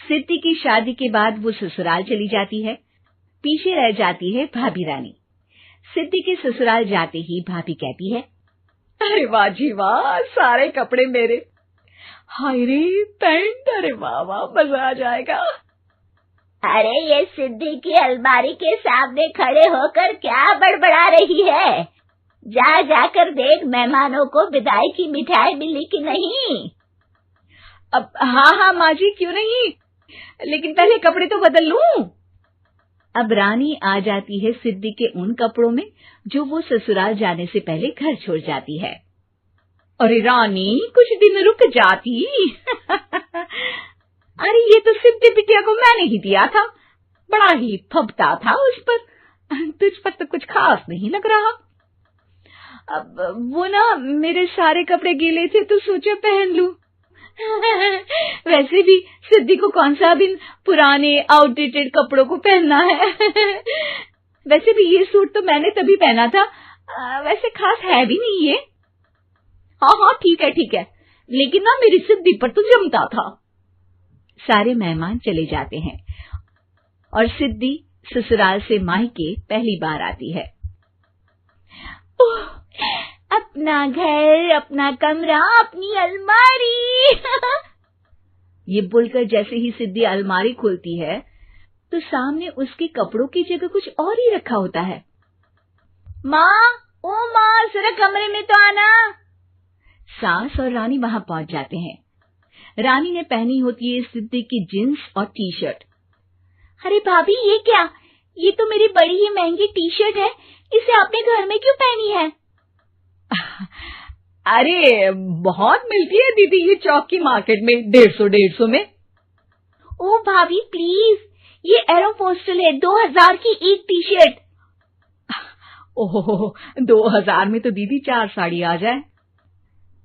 सिद्धि की शादी के बाद वो ससुराल चली जाती है। पीछे रह जाती है भाभी रानी। सिद्धि के ससुराल जाते ही भाभी कहती है, अरे वाह जी वाह, सारे कपड़े मेरे। हाय रे पैंट, अरे वाह वाह, मजा आ जाएगा। अरे ये सिद्धि की अलमारी के सामने खड़े होकर क्या बड़बड़ा रही है? जाकर देख मेहमानों को विदाई की मिठाई मिली कि नहीं। अब हाँ माँ जी, क्यों नहीं, लेकिन पहले कपड़े तो बदल लूं। अब रानी आ जाती है सिद्धि के उन कपड़ों में जो वो ससुराल जाने से पहले घर छोड़ जाती है। अरे रानी, कुछ दिन रुक जाती। अरे ये तो सिद्धि बिटिया को मैंने ही दिया था, बड़ा ही फबता था उस पर, तुझ पर तो कुछ खास नहीं लग रहा। अब वो ना मेरे सारे कपड़े गीले थे तो सोचा पहन लूं। वैसे भी सिद्धि को कौन सा दिन पुराने आउटडेटेड कपड़ों को पहनना है। वैसे भी ये सूट तो मैंने तभी पहना था, वैसे खास है भी नहीं ये। हाँ ठीक है, लेकिन ना मेरी सिद्धि पर तो जमता था। सारे मेहमान चले जाते हैं और सिद्धि ससुराल से मायके पहली बार आती है। अपना घर, अपना कमरा, अपनी अलमारी। ये बोलकर जैसे ही सिद्धि अलमारी खोलती है तो सामने उसके कपड़ों की जगह कुछ और ही रखा होता है। माँ, जरा कमरे में तो आना। सास और रानी वहां पहुंच जाते हैं। रानी ने पहनी होती है सिद्धि की जींस और टी शर्ट। अरे भाभी, ये क्या? ये तो मेरी बड़ी ही महंगी टी शर्ट है, इसे आपने घर में क्यों पहनी है? अरे बहुत मिलती है दीदी ये चौक की मार्केट में, 150 में। ओ भाभी प्लीज, ये एरोपोस्टल है, 2000 की एक टी शर्ट। ओहो, 2000 में तो दीदी 4 साड़ी आ जाए।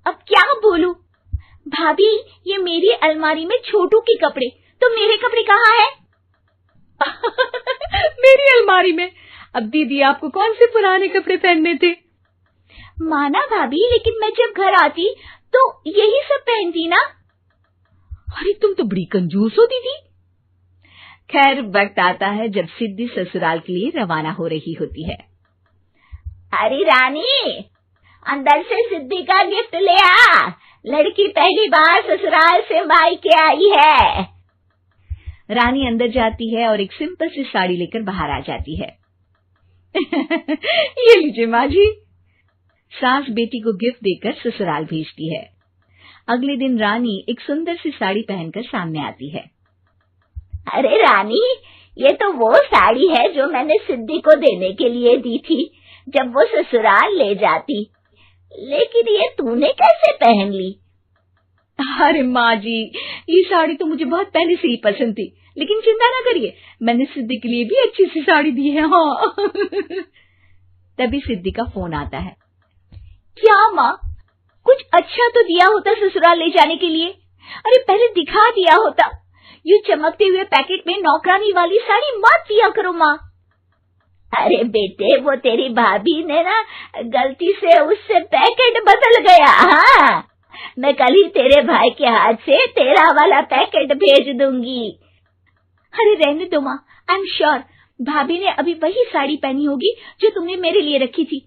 अब क्या बोलूं? भाभी, ये मेरी अलमारी में छोटू के कपड़े, तो मेरे कपड़े कहाँ हैं? मेरी अलमारी में? अब दीदी आपको कौन से पुराने कपड़े पहनने थे? माना भाभी, लेकिन मैं जब घर आती तो यही सब पहनती ना। अरे तुम तो बड़ी कंजूस हो दीदी। खैर, वक्त आता है जब सिद्धि ससुराल के लिए रवाना हो रही होती है। अरे रानी, अंदर से सिद्धि का गिफ्ट ले आ, लड़की पहली बार ससुराल से मायके आई है। रानी अंदर जाती है और एक सिंपल सी साड़ी लेकर बाहर आ जाती है। ये लीजिए माँ जी। सास बेटी को गिफ्ट देकर ससुराल भेजती है। अगले दिन रानी एक सुंदर सी साड़ी पहनकर सामने आती है। अरे रानी, ये तो वो साड़ी है जो मैंने सिद्धि को देने के लिए दी थी जब वो ससुराल ले जाती, लेकिन ये तूने कैसे पहन ली? अरे माँ जी, ये साड़ी तो मुझे बहुत पहले से ही पसंद थी, लेकिन चिंता ना करिए, मैंने सिद्धि के लिए भी अच्छी सी साड़ी दी है। हाँ। तभी सिद्धि का फोन आता है। क्या माँ, कुछ अच्छा तो दिया होता ससुराल ले जाने के लिए। अरे पहले दिखा दिया होता। यूं चमकते हुए पैकेट में नौकरानी वाली साड़ी मत दिया करो माँ। अरे बेटे, वो तेरी भाभी ने ना गलती से उससे पैकेट बदल गया। हाँ, मैं कल ही तेरे भाई के हाथ से तेरा वाला पैकेट भेज दूंगी। अरे रहने दो माँ, आई एम श्योर भाभी ने अभी वही साड़ी पहनी होगी जो तुमने मेरे लिए रखी थी।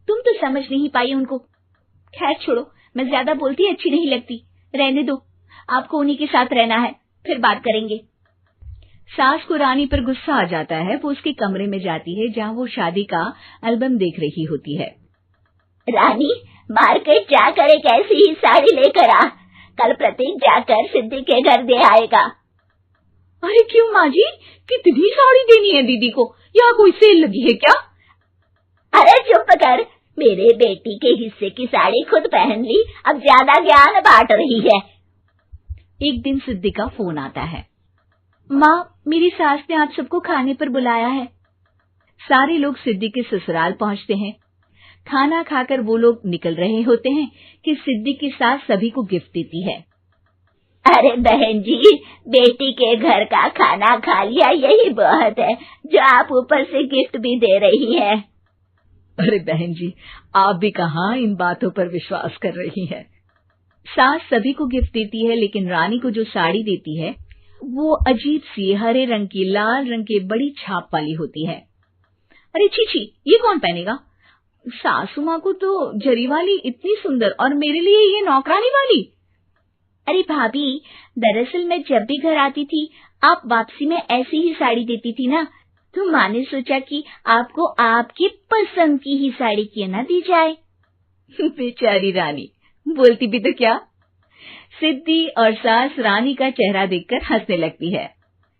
तुम तो समझ नहीं पाई उनको। खैर छोड़ो, मैं ज्यादा बोलती अच्छी नहीं लगती, रहने दो, आपको उन्हीं के साथ रहना है, फिर बात करेंगे। सास को रानी पर गुस्सा आ जाता है। वो उसके कमरे में जाती है जहाँ वो शादी का एल्बम देख रही होती है। रानी, मार्केट जाकर एक ऐसी ही साड़ी लेकर आ, कल प्रतीक जाकर सिद्धि के घर दे आएगा। अरे क्यों माँ जी, कितनी साड़ी देनी है दीदी को? यहाँ कोई सेल लगी है क्या? अरे चुप कर, मेरे बेटी के हिस्से की साड़ी खुद पहन ली, अब ज्यादा ज्ञान बांट रही है। एक दिन सिद्धि का फोन आता है। माँ, मेरी सास ने आप सबको खाने पर बुलाया है। सारे लोग सिद्धि के ससुराल पहुँचते हैं। खाना खाकर वो लोग निकल रहे होते हैं कि सिद्धि की सास सभी को गिफ्ट देती है। अरे बहन जी, बेटी के घर का खाना खा लिया, यही बहुत है जो आप ऊपर से गिफ्ट भी दे रही है। अरे बहन जी, आप भी कहाँ इन बातों पर विश्वास कर रही हैं। सास सभी को गिफ्ट देती है, लेकिन रानी को जो साड़ी देती है वो अजीब सी हरे रंग की लाल रंग की बड़ी छाप वाली होती है। अरे छी, ये कौन पहनेगा? सासू माँ को तो जरी वाली इतनी सुंदर, और मेरे लिए ये नौकरानी वाली। अरे भाभी, दरअसल मैं जब भी घर आती थी आप वापसी में ऐसी ही साड़ी देती थी ना, तो माँ ने सोचा कि आपको आपकी पसंद की ही साड़ी क्यों ना दी जाए। बेचारी रानी, बोलती भी तो क्या। सिद्धि और सास रानी का चेहरा देखकर हंसने लगती है,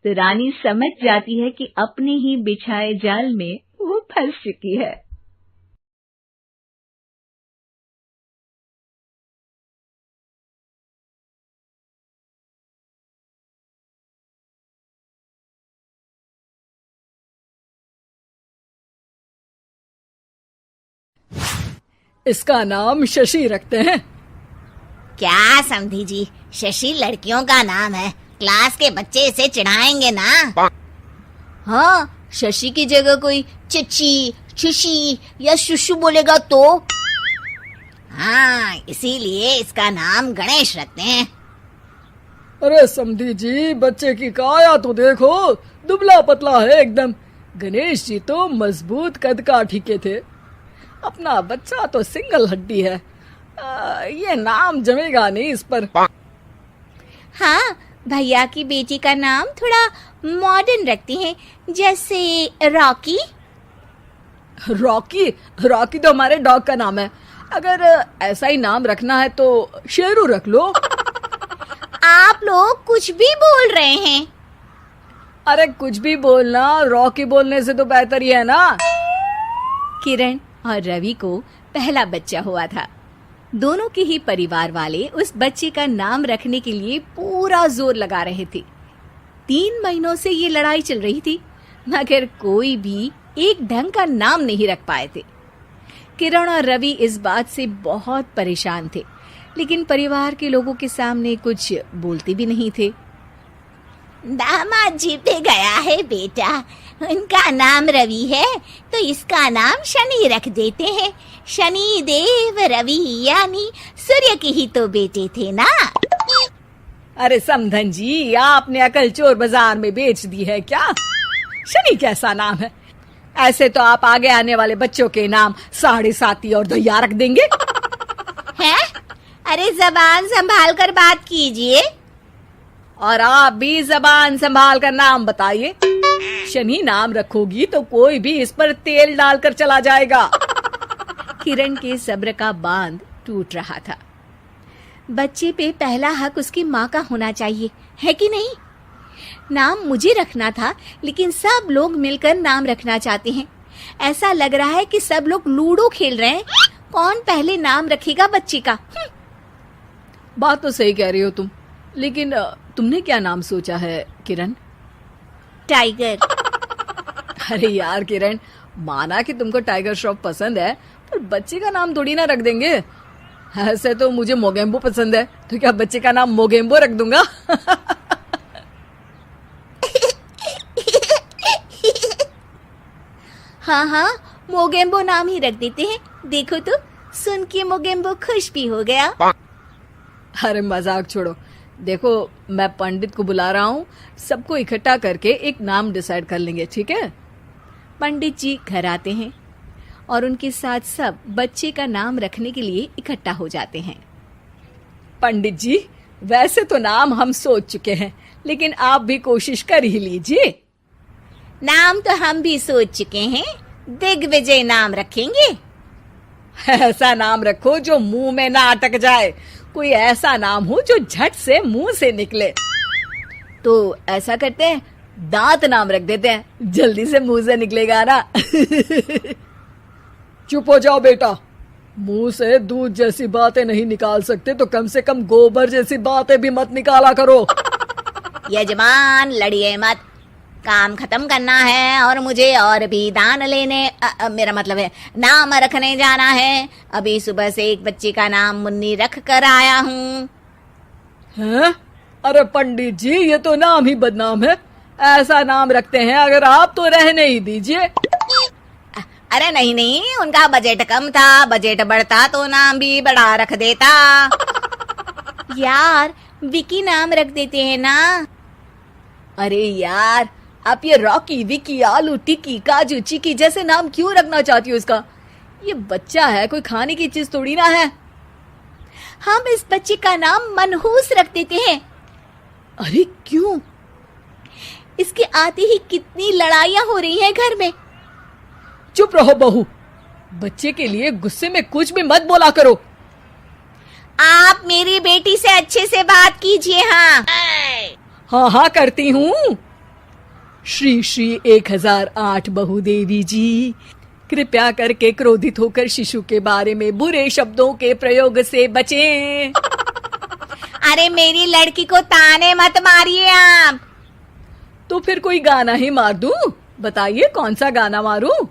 तो रानी समझ जाती है कि अपने ही बिछाए जाल में वो फंस चुकी है। इसका नाम शशि रखते हैं। क्या समधी जी, शशि लड़कियों का नाम है, क्लास के बच्चे इसे चिढ़ाएंगे ना। हाँ, शशि की जगह कोई चची, शुशी या शुशु बोलेगा तो? हाँ, इसीलिए इसका नाम गणेश रखते हैं। अरे समधी जी, बच्चे की काया तो देखो, दुबला पतला है एकदम। गणेश जी तो मजबूत कद काठी के थे, अपना बच्चा तो सिंगल हड्डी है। ये नाम जमेगा नहीं इस पर। हाँ, भैया की बेटी का नाम थोड़ा मॉडर्न रखती हैं, जैसे रॉकी। रॉकी? रॉकी तो हमारे डॉग का नाम है। अगर ऐसा ही नाम रखना है तो शेरू रख लो। आप लोग कुछ भी बोल रहे हैं। अरे कुछ भी बोलना, रॉकी बोलने से तो बेहतर ही है ना। किरण और रवि को पहला बच्चा हुआ था। दोनों के ही परिवार वाले उस बच्चे का नाम रखने के लिए पूरा जोर लगा रहे थे। 3 महीनों से ये लड़ाई चल रही थी, मगर कोई भी एक ढंग का नाम नहीं रख पाए थे। किरण और रवि इस बात से बहुत परेशान थे, लेकिन परिवार के लोगों के सामने कुछ बोलते भी नहीं थे। दामाद जी पे गया है बेटा, उनका नाम रवि है तो इसका नाम शनि रख देते हैं। शनि देव रवि, यानी सूर्य के ही तो बेटे थे ना। अरे समधन जी, आपने अकल चोर बाजार में बेच दी है क्या? शनि कैसा नाम है? ऐसे तो आप आगे आने वाले बच्चों के नाम साढ़े साती और दैया रख देंगे। हैं? अरे जबान संभाल कर बात कीजिए। और आप भी जबान संभाल कर नाम बताइए। शनि नाम रखोगी तो कोई भी इस पर तेल डालकर चला जाएगा। किरण के सब्र का बांध टूट रहा था। बच्चे पे पहला हक उसकी माँ का होना चाहिए, है कि नहीं? नाम मुझे रखना था, लेकिन सब लोग मिलकर नाम रखना चाहते हैं। ऐसा लग रहा है कि सब लोग लूडो खेल रहे हैं। कौन पहले नाम रखेगा बच्चे का? बात तो सही कह रही हो तुम, लेकिन तुमने क्या नाम सोचा है किरण? टाइगर। अरे यार किरण, माना कि तुमको टाइगर श्रॉफ पसंद है, पर बच्चे का नाम थोड़ी ना रख देंगे। ऐसे तो मुझे मोगेम्बो पसंद है, तो क्या बच्चे का नाम मोगेम्बो रख दूंगा? हाँ, मोगेम्बो नाम ही रख देते हैं। देखो तो, सुन के मोगेम्बो खुश भी हो गया। अरे मजाक छोड़ो। देखो, मैं पंडित को बुला रहा हूँ, सबको इकट्ठा करके एक नाम डिसाइड कर लेंगे, ठीक है? पंडित जी घर आते हैं और उनके साथ सब बच्चे का नाम रखने के लिए इकट्ठा हो जाते हैं। पंडित जी, वैसे तो नाम हम सोच चुके हैं, लेकिन आप भी कोशिश कर ही लीजिए। नाम तो हम भी सोच चुके हैं, दिग्विजय नाम रखेंगे। ऐसा नाम रखो जो मुंह में ना अटक जाए, कोई ऐसा नाम हो जो झट से मुंह से निकले। तो ऐसा करते हैं, दांत नाम रख देते हैं, जल्दी से मुंह से निकलेगा ना। चुप हो जाओ बेटा, मुंह से दूध जैसी बातें नहीं निकाल सकते तो कम से कम गोबर जैसी बातें भी मत निकाला करो। यजमान, लड़िए मत, काम खत्म करना है और मुझे और भी दान लेने, मेरा मतलब है नाम रखने जाना है। अभी सुबह से एक बच्चे का नाम मुन्नी रख कर आया हूँ। हैं? अरे पंडित जी, ये तो नाम ही बदनाम है। ऐसा नाम रखते हैं, अगर आप तो रहने ही दीजिए। अरे नहीं, उनका बजट कम था, बजट बढ़ता तो नाम भी बढ़ा रख देता। यार विकी नाम रख देते हैं ना। अरे यार, आप ये रॉकी, विकी, आलू टिक्की, काजू, चिकी जैसे नाम क्यों रखना चाहती हो इसका? ये बच्चा है, कोई खाने की चीज थोड़ी ना है। हम इस बच्चे का नाम मनहूस रख देते हैं। अरे क्यों? इसके आते ही कितनी लड़ाइयां हो रही हैं घर में। चुप रहो बहू, बच्चे के लिए गुस्से में कुछ भी मत बोला करो। आप मेरी बेटी से अच्छे से बात कीजिए। हाँ हाँ हाँ करती हूँ। श्री श्री 1008 बहु देवी जी, कृपया करके क्रोधित होकर शिशु के बारे में बुरे शब्दों के प्रयोग से बचें। अरे मेरी लड़की को ताने मत मारिए आप। तो फिर कोई गाना ही मार दूं? बताइए कौन सा गाना मारूं?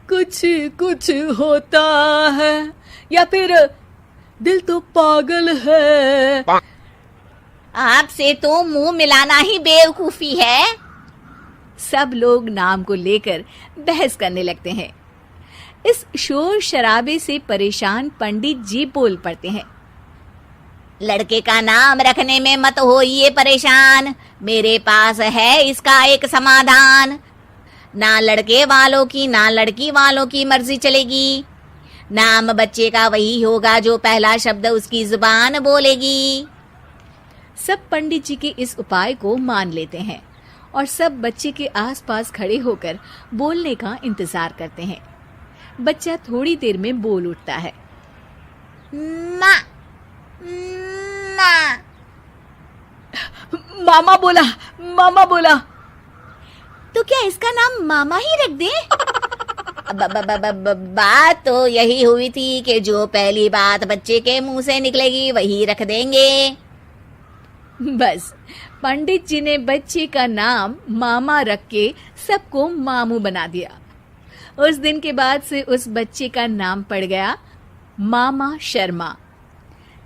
कुछ कुछ होता है या फिर दिल तो पागल है। आपसे तो मुंह मिलाना ही बेवकूफी है। सब लोग नाम को लेकर बहस करने लगते हैं। इस शोर शराबे से परेशान पंडित जी बोल पड़ते हैं। लड़के का नाम रखने में मत होइए परेशान, मेरे पास है इसका एक समाधान। ना लड़के वालों की ना लड़की वालों की मर्जी चलेगी। नाम बच्चे का वही होगा जो पहला शब्द उसकी जुबान बोलेगी। सब पंडित जी के इस उपाय को मान लेते हैं और सब बच्चे के आसपास खड़े होकर बोलने का इंतजार करते हैं। बच्चा थोड़ी देर में बोल उठता है। माँ, माँ। मामा बोला, मामा बोला। तो क्या इसका नाम मामा ही रख दें? बात तो यही हुई थी कि जो पहली बात बच्चे के मुंह से निकलेगी वही रख देंगे। बस पंडित जी ने बच्चे का नाम मामा रख के सबको मामू बना दिया। उस दिन के बाद से उस बच्चे का नाम पड़ गया मामा शर्मा।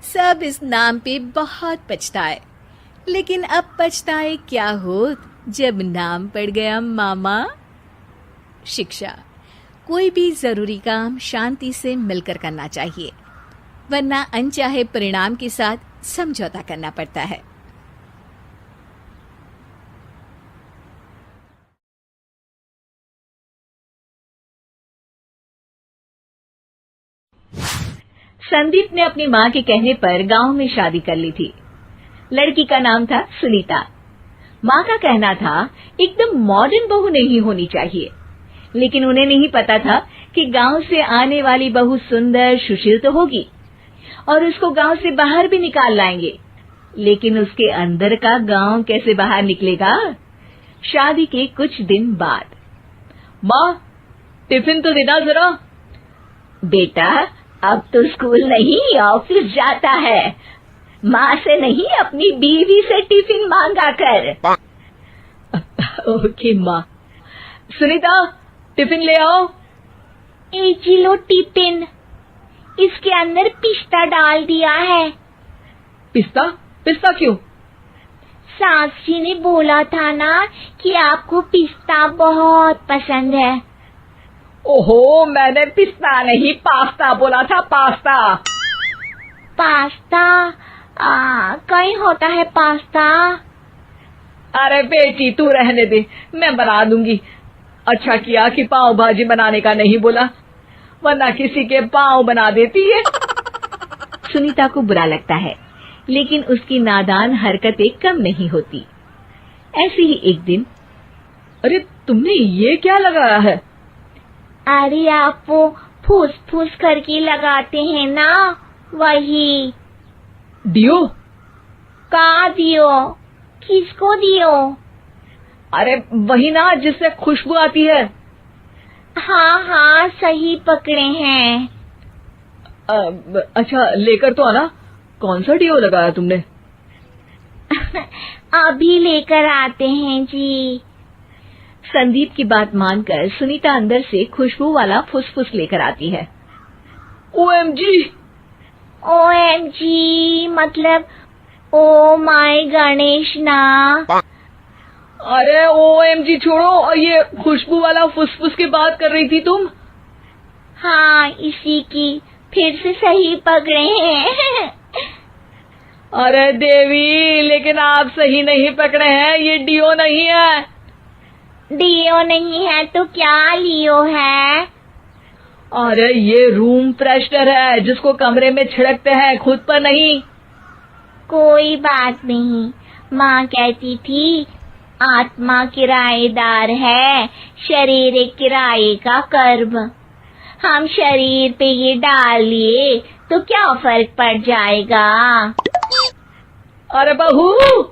सब इस नाम पे बहुत पछताए, लेकिन अब पछताए क्या हो जब नाम पड़ गया मामा। शिक्षा: कोई भी जरूरी काम शांति से मिलकर करना चाहिए, वरना अनचाहे परिणाम के साथ समझौता करना पड़ता है। संदीप ने अपनी माँ के कहने पर गांव में शादी कर ली थी। लड़की का नाम था सुनीता। माँ का कहना था एकदम मॉडर्न बहू नहीं होनी चाहिए, लेकिन उन्हें नहीं पता था कि गांव से आने वाली बहू सुंदर सुशील तो होगी और उसको गांव से बाहर भी निकाल लाएंगे, लेकिन उसके अंदर का गांव कैसे बाहर निकलेगा। शादी के कुछ दिन बाद, माँ टिफिन तो देना जरा। बेटा अब तो स्कूल नहीं ऑफिस जाता है, माँ से नहीं अपनी बीवी से टिफिन मांगा कर। ओके माँ। सुनीता टिफिन ले आओ। एक किलो टिफिन, इसके अंदर पिस्ता डाल दिया है। पिस्ता? पिस्ता क्यों? सास जी ने बोला था ना कि आपको पिस्ता बहुत पसंद है। ओहो, मैंने पिस्ता नहीं पास्ता बोला था, पास्ता। पास्ता? कहीं होता है पास्ता? अरे बेटी तू रहने दे, मैं बना दूंगी। अच्छा किया कि पाव भाजी बनाने का नहीं बोला, वरना किसी के पाव बना देती है। सुनीता को बुरा लगता है, लेकिन उसकी नादान हरकतें कम नहीं होती। ऐसे ही एक दिन, अरे तुमने ये क्या लगाया है? अरे आप वो फूस फूस करके लगाते हैं ना, वही। डियो? का दियो? किसको दियो? अरे वही ना जिससे खुशबू आती है। हाँ हाँ सही पकड़े हैं। अच्छा लेकर तो आना। कौन सा डियो लगाया तुमने? अभी लेकर आते हैं जी। संदीप की बात मानकर सुनीता अंदर से खुशबू वाला फुसफुस लेकर आती है। OMG! OMG मतलब ओ माय गणेश ना। अरे OMG छोड़ो, और ये खुशबू वाला फुसफुस की बात कर रही थी तुम? हाँ इसी की, फिर से सही पकड़े हैं। अरे देवी, लेकिन आप सही नहीं पकड़े हैं, ये डीओ नहीं है। डीओ नहीं है तो क्या लियो है? अरे ये रूम फ्रेशनर है, जिसको कमरे में छिड़कते हैं, खुद पर नहीं। कोई बात नहीं, माँ कहती थी आत्मा किराएदार है, शरीर एक किराए का कर्म। हम शरीर पे ये डाल लिए तो क्या फर्क पड़ जाएगा? अरे बहू,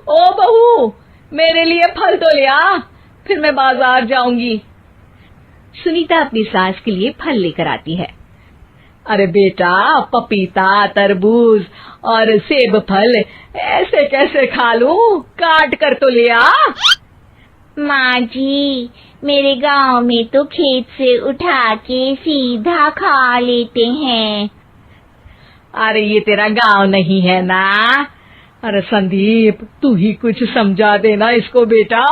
ओ बहू, मेरे लिए फल तो ले आ, फिर मैं बाजार जाऊंगी। सुनीता अपनी सास के लिए फल लेकर आती है। अरे बेटा, पपीता, तरबूज और सेब फल ऐसे कैसे खा लूं? काट कर तो ले आ। माँ जी, मेरे गांव में तो खेत से उठा के सीधा खा लेते हैं। अरे ये तेरा गांव नहीं है ना। अरे संदीप, तू ही कुछ समझा देना इसको बेटा।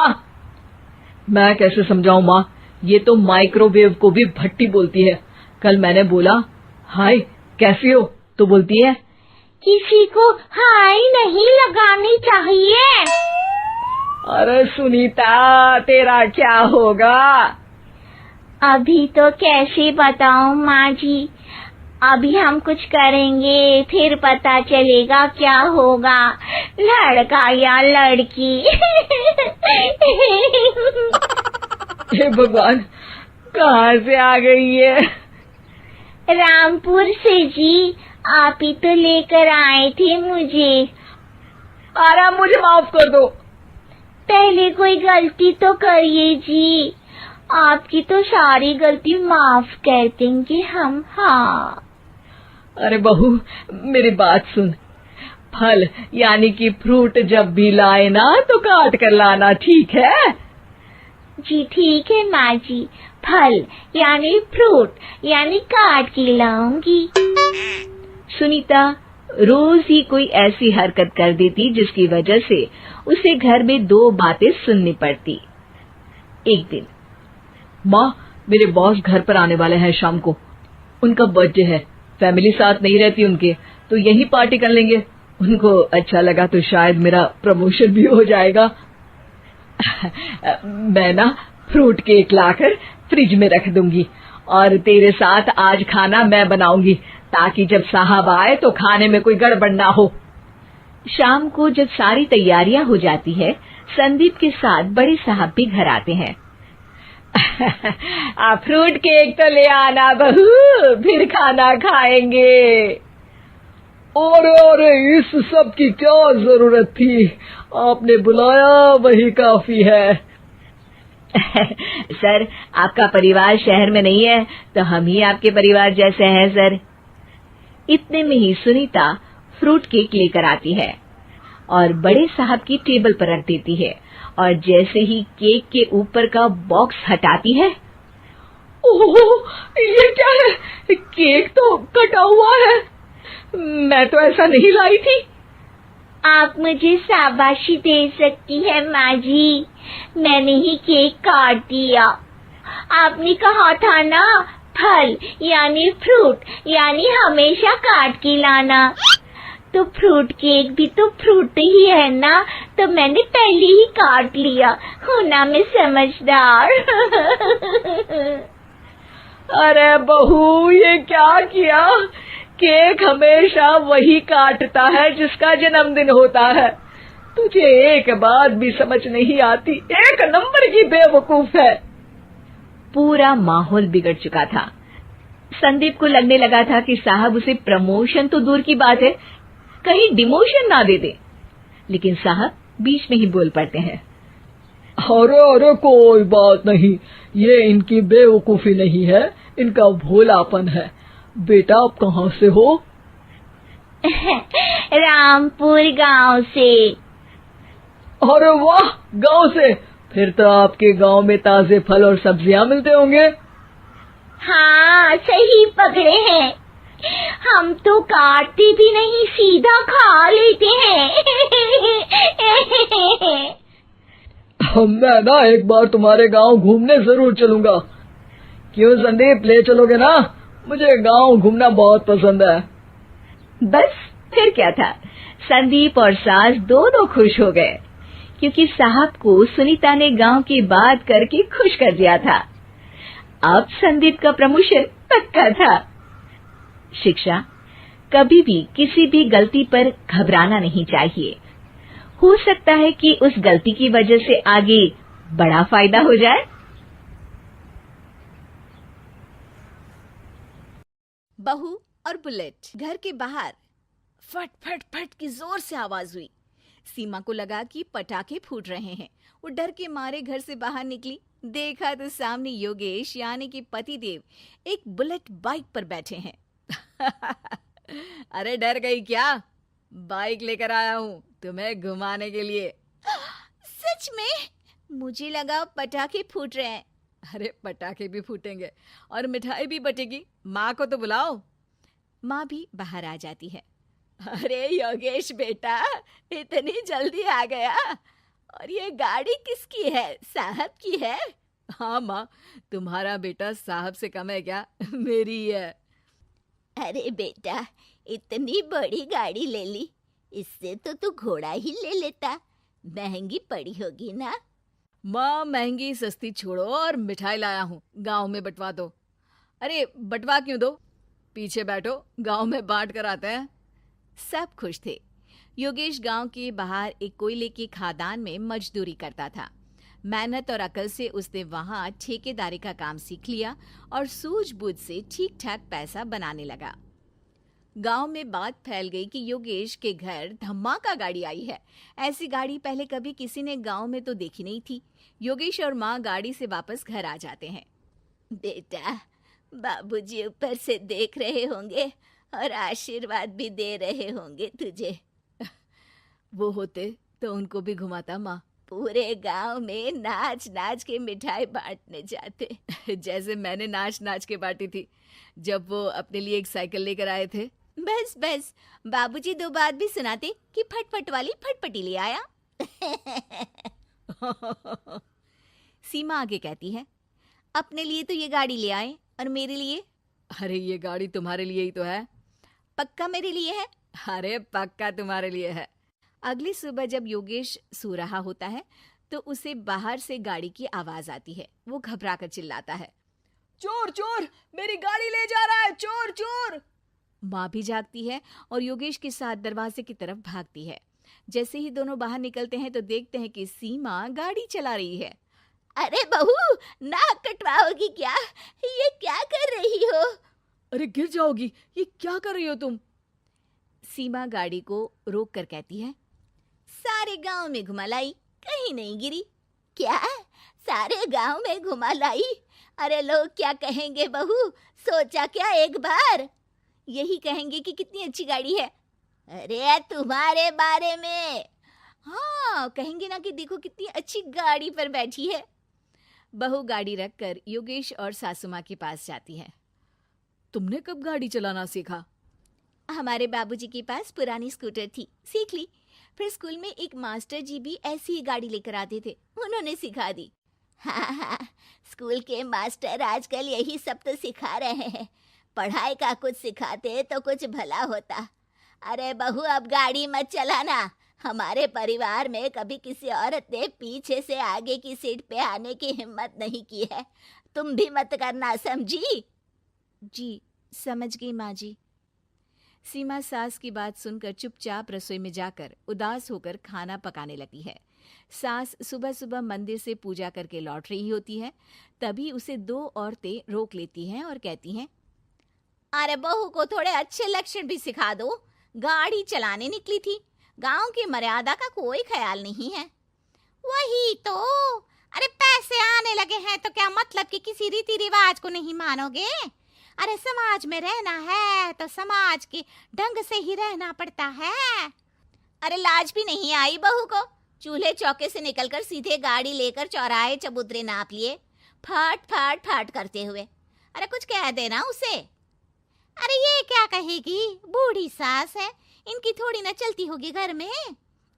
मैं कैसे समझाऊं माँ, ये तो माइक्रोवेव को भी भट्टी बोलती है। कल मैंने बोला हाय कैसी हो, तो बोलती है किसी को हाय नहीं लगानी चाहिए। अरे सुनीता, तेरा क्या होगा? अभी तो कैसे बताऊं माँ जी, अभी हम कुछ करेंगे फिर पता चलेगा क्या होगा, लड़का या लड़की। हे भगवान, कहाँ से आ गई है? रामपुर से जी, आप ही तो लेकर आए थे मुझे। अरे मुझे माफ कर दो। पहले कोई गलती तो करिए जी, आपकी तो सारी गलती माफ कर देंगे हम। हाँ। अरे बहू, मेरी बात सुन, फल यानी कि फ्रूट जब भी लाए ना तो काट कर लाना, ठीक है? जी ठीक है माँ जी, फल यानी फ्रूट यानी काट के लाऊंगी। सुनीता रोज ही कोई ऐसी हरकत कर देती जिसकी वजह से उसे घर में दो बातें सुननी पड़ती। एक दिन, माँ, मेरे बॉस घर पर आने वाले हैं शाम को, उनका बर्थडे है, फैमिली साथ नहीं रहती उनके, तो यही पार्टी कर लेंगे। उनको अच्छा लगा तो शायद मेरा प्रमोशन भी हो जाएगा। मैं ना फ्रूट केक लाकर फ्रिज में रख दूंगी और तेरे साथ आज खाना मैं बनाऊंगी, ताकि जब साहब आए तो खाने में कोई गड़बड़ ना हो। शाम को जब सारी तैयारियां हो जाती है, संदीप के साथ बड़े साहब भी घर आते हैं। फ्रूट केक तो ले आना बहू, फिर खाना खाएंगे। अरे इस सब की क्या जरूरत थी, आपने बुलाया वही काफी है। सर, आपका परिवार शहर में नहीं है तो हम ही आपके परिवार जैसे हैं सर। इतने में ही सुनीता फ्रूट केक लेकर आती है और बड़े साहब की टेबल पर रख देती है, और जैसे ही केक के ऊपर का बॉक्स हटाती है, ओह, ये क्या है? केक तो कटा हुआ है, मैं तो ऐसा नहीं लाई थी। आप मुझे शाबाशी दे सकती है माँ जी, मैंने ही केक काट दिया। आपने कहा था ना फल यानी फ्रूट यानी हमेशा काट के लाना, तो फ्रूट केक भी तो फ्रूट ही है ना, तो मैंने पहले ही काट लिया। होना मैं समझदार। अरे बहू, ये क्या किया? केक हमेशा वही काटता है जिसका जन्मदिन होता है। तुझे एक बात भी समझ नहीं आती, एक नंबर की बेवकूफ है। पूरा माहौल बिगड़ चुका था। संदीप को लगने लगा था कि साहब उसे प्रमोशन तो दूर की बात है, कहीं डिमोशन ना दे दे, लेकिन साहब बीच में ही बोल पड़ते हैं। अरे कोई बात नहीं, ये इनकी बेवकूफी नहीं है, इनका भोलापन है। बेटा आप कहाँ से हो? रामपुर गांव से। अरे वाह, गांव से, फिर तो आपके गांव में ताजे फल और सब्जियां मिलते होंगे। हाँ सही पकड़े हैं, हम तो काटते भी नहीं, सीधा खा लेते हैं। मैं ना एक बार तुम्हारे गांव घूमने जरूर चलूंगा। क्यों संदीप, ले चलोगे ना? मुझे गांव घूमना बहुत पसंद है। बस फिर क्या था, संदीप और सास दोनों खुश हो गए क्योंकि साहब को सुनीता ने गांव की बात करके खुश कर दिया था। अब संदीप का प्रमोशन पक्का था। शिक्षा, कभी भी किसी भी गलती पर घबराना नहीं चाहिए। हो सकता है कि उस गलती की वजह से आगे बड़ा फायदा हो जाए। बहू और बुलेट। घर के बाहर फट फट फट की जोर से आवाज हुई। सीमा को लगा कि पटाखे फूट रहे हैं। वो डर के मारे घर से बाहर निकली। देखा तो सामने योगेश यानी कि पतिदेव एक बुलेट बाइक पर बैठे हैं। अरे डर गई क्या? बाइक लेकर आया हूँ तुम्हें घुमाने के लिए। सच में? मुझे लगा पटाखे फूट रहे हैं। अरे पटाखे भी फूटेंगे और मिठाई भी बटेगी। माँ को तो बुलाओ। माँ भी बाहर आ जाती है। अरे योगेश बेटा, इतनी जल्दी आ गया? और ये गाड़ी किसकी है? साहब की है? हाँ माँ, तुम्हारा बेटा साहब से कम है क्या? मेरी ही है। अरे बेटा, इतनी बड़ी गाड़ी ले ली, इससे तो तू घोड़ा ही ले लेता। महंगी पड़ी होगी ना? माँ महंगी सस्ती छोड़ो और मिठाई लाया हूँ, गांव में बंटवा दो। अरे बंटवा क्यों दो? पीछे बैठो, गांव में बांट कर आते हैं। सब खुश थे। योगेश गांव के बाहर एक कोयले की खदान में मजदूरी करता था। मेहनत और अकल से उसने वहां ठेकेदारी का काम सीख लिया और सूझबूझ से ठीक ठाक पैसा बनाने लगा। गांव में बात फैल गई कि योगेश के घर धमाका गाड़ी आई है। ऐसी गाड़ी पहले कभी किसी ने गांव में तो देखी नहीं थी। योगेश और माँ गाड़ी से वापस घर आ जाते हैं। बेटा, बाबूजी ऊपर से देख रहे होंगे और आशीर्वाद भी दे रहे होंगे तुझे। वो होते तो उनको भी घुमाता माँ। पूरे गांव में नाच नाच के मिठाई बांटने जाते। जैसे मैंने नाच नाच के बांटी थी जब वो अपने लिए एक साइकिल लेकर आए थे। बस बस, बाबूजी दो बात भी सुनाते कि फटफट वाली फटफटी ले आया। सीमा आगे कहती है, अपने लिए तो ये गाड़ी ले आए और मेरे लिए? अरे ये गाड़ी तुम्हारे लिए ही तो है। पक्का मेरे लिए है? अरे पक्का तुम्हारे लिए है। अगली सुबह जब योगेश सो रहा होता है तो उसे बाहर से गाड़ी की आवाज आती है। वो घबरा कर चिल्लाता है, चोर चोर, मेरी गाड़ी ले जा रहा है, चोर चोर। माँ भी जागती है और योगेश के साथ दरवाजे की तरफ भागती है। जैसे ही दोनों बाहर निकलते हैं तो देखते हैं कि सीमा गाड़ी चला रही है। अरे बहू, नाक कटवाओगी क्या? ये क्या कर रही हो? अरे गिर जाओगी, ये क्या कर रही हो तुम? सीमा गाड़ी को रोक कर कहती है, सारे गांव में घुमा लाई, कहीं नहीं गिरी। क्या? सारे गांव में घुमा लाई? अरे लोग क्या कहेंगे बहू? सोचा क्या एक बार? यही कहेंगे कि कितनी अच्छी गाड़ी है। अरे तुम्हारे बारे में। हाँ, कहेंगे ना कि देखो कितनी अच्छी गाड़ी पर बैठी है। बहू गाड़ी रखकर योगेश और सासू माँ के पास जाती है। तुमने कब गाड़ी चलाना सीखा? हमारे बाबूजी के पास पुरानी स्कूटर थी, सीख ली। फिर स्कूल में एक मास्टर जी भी ऐसी ही गाड़ी लेकर आते थे, उन्होंने सिखा दी। हाँ, स्कूल के मास्टर आजकल यही सब तो सिखा रहे हैं। पढ़ाई का कुछ सिखाते तो कुछ भला होता। अरे बहू, अब गाड़ी मत चलाना। हमारे परिवार में कभी किसी औरत ने पीछे से आगे की सीट पे आने की हिम्मत नहीं की है। तुम भी मत करना, समझी? जी समझ गई माँ जी। सीमा सास की बात सुनकर चुपचाप रसोई में जाकर उदास होकर खाना पकाने लगी है। सास सुबह सुबह मंदिर से पूजा करके लौट रही होती है। तभी उसे दो औरतें रोक लेती हैं और कहती हैं, अरे बहू को थोड़े अच्छे लक्षण भी सिखा दो। गाड़ी चलाने निकली थी, गांव की मर्यादा का कोई ख्याल नहीं है। वही तो। अरे पैसे आने लगे हैं तो क्या मतलब कि किसी रीति रिवाज को नहीं मानोगे? अरे समाज में रहना है तो समाज के ढंग से ही रहना पड़ता है। अरे लाज भी नहीं आई बहू को? चूल्हे चौके से निकलकर सीधे गाड़ी लेकर चौराहे चबूतरे नाप लिए, फट फट फट करते हुए। अरे कुछ कह देना उसे। अरे ये क्या कहेगी, बूढ़ी सास है, इनकी थोड़ी ना चलती होगी घर में।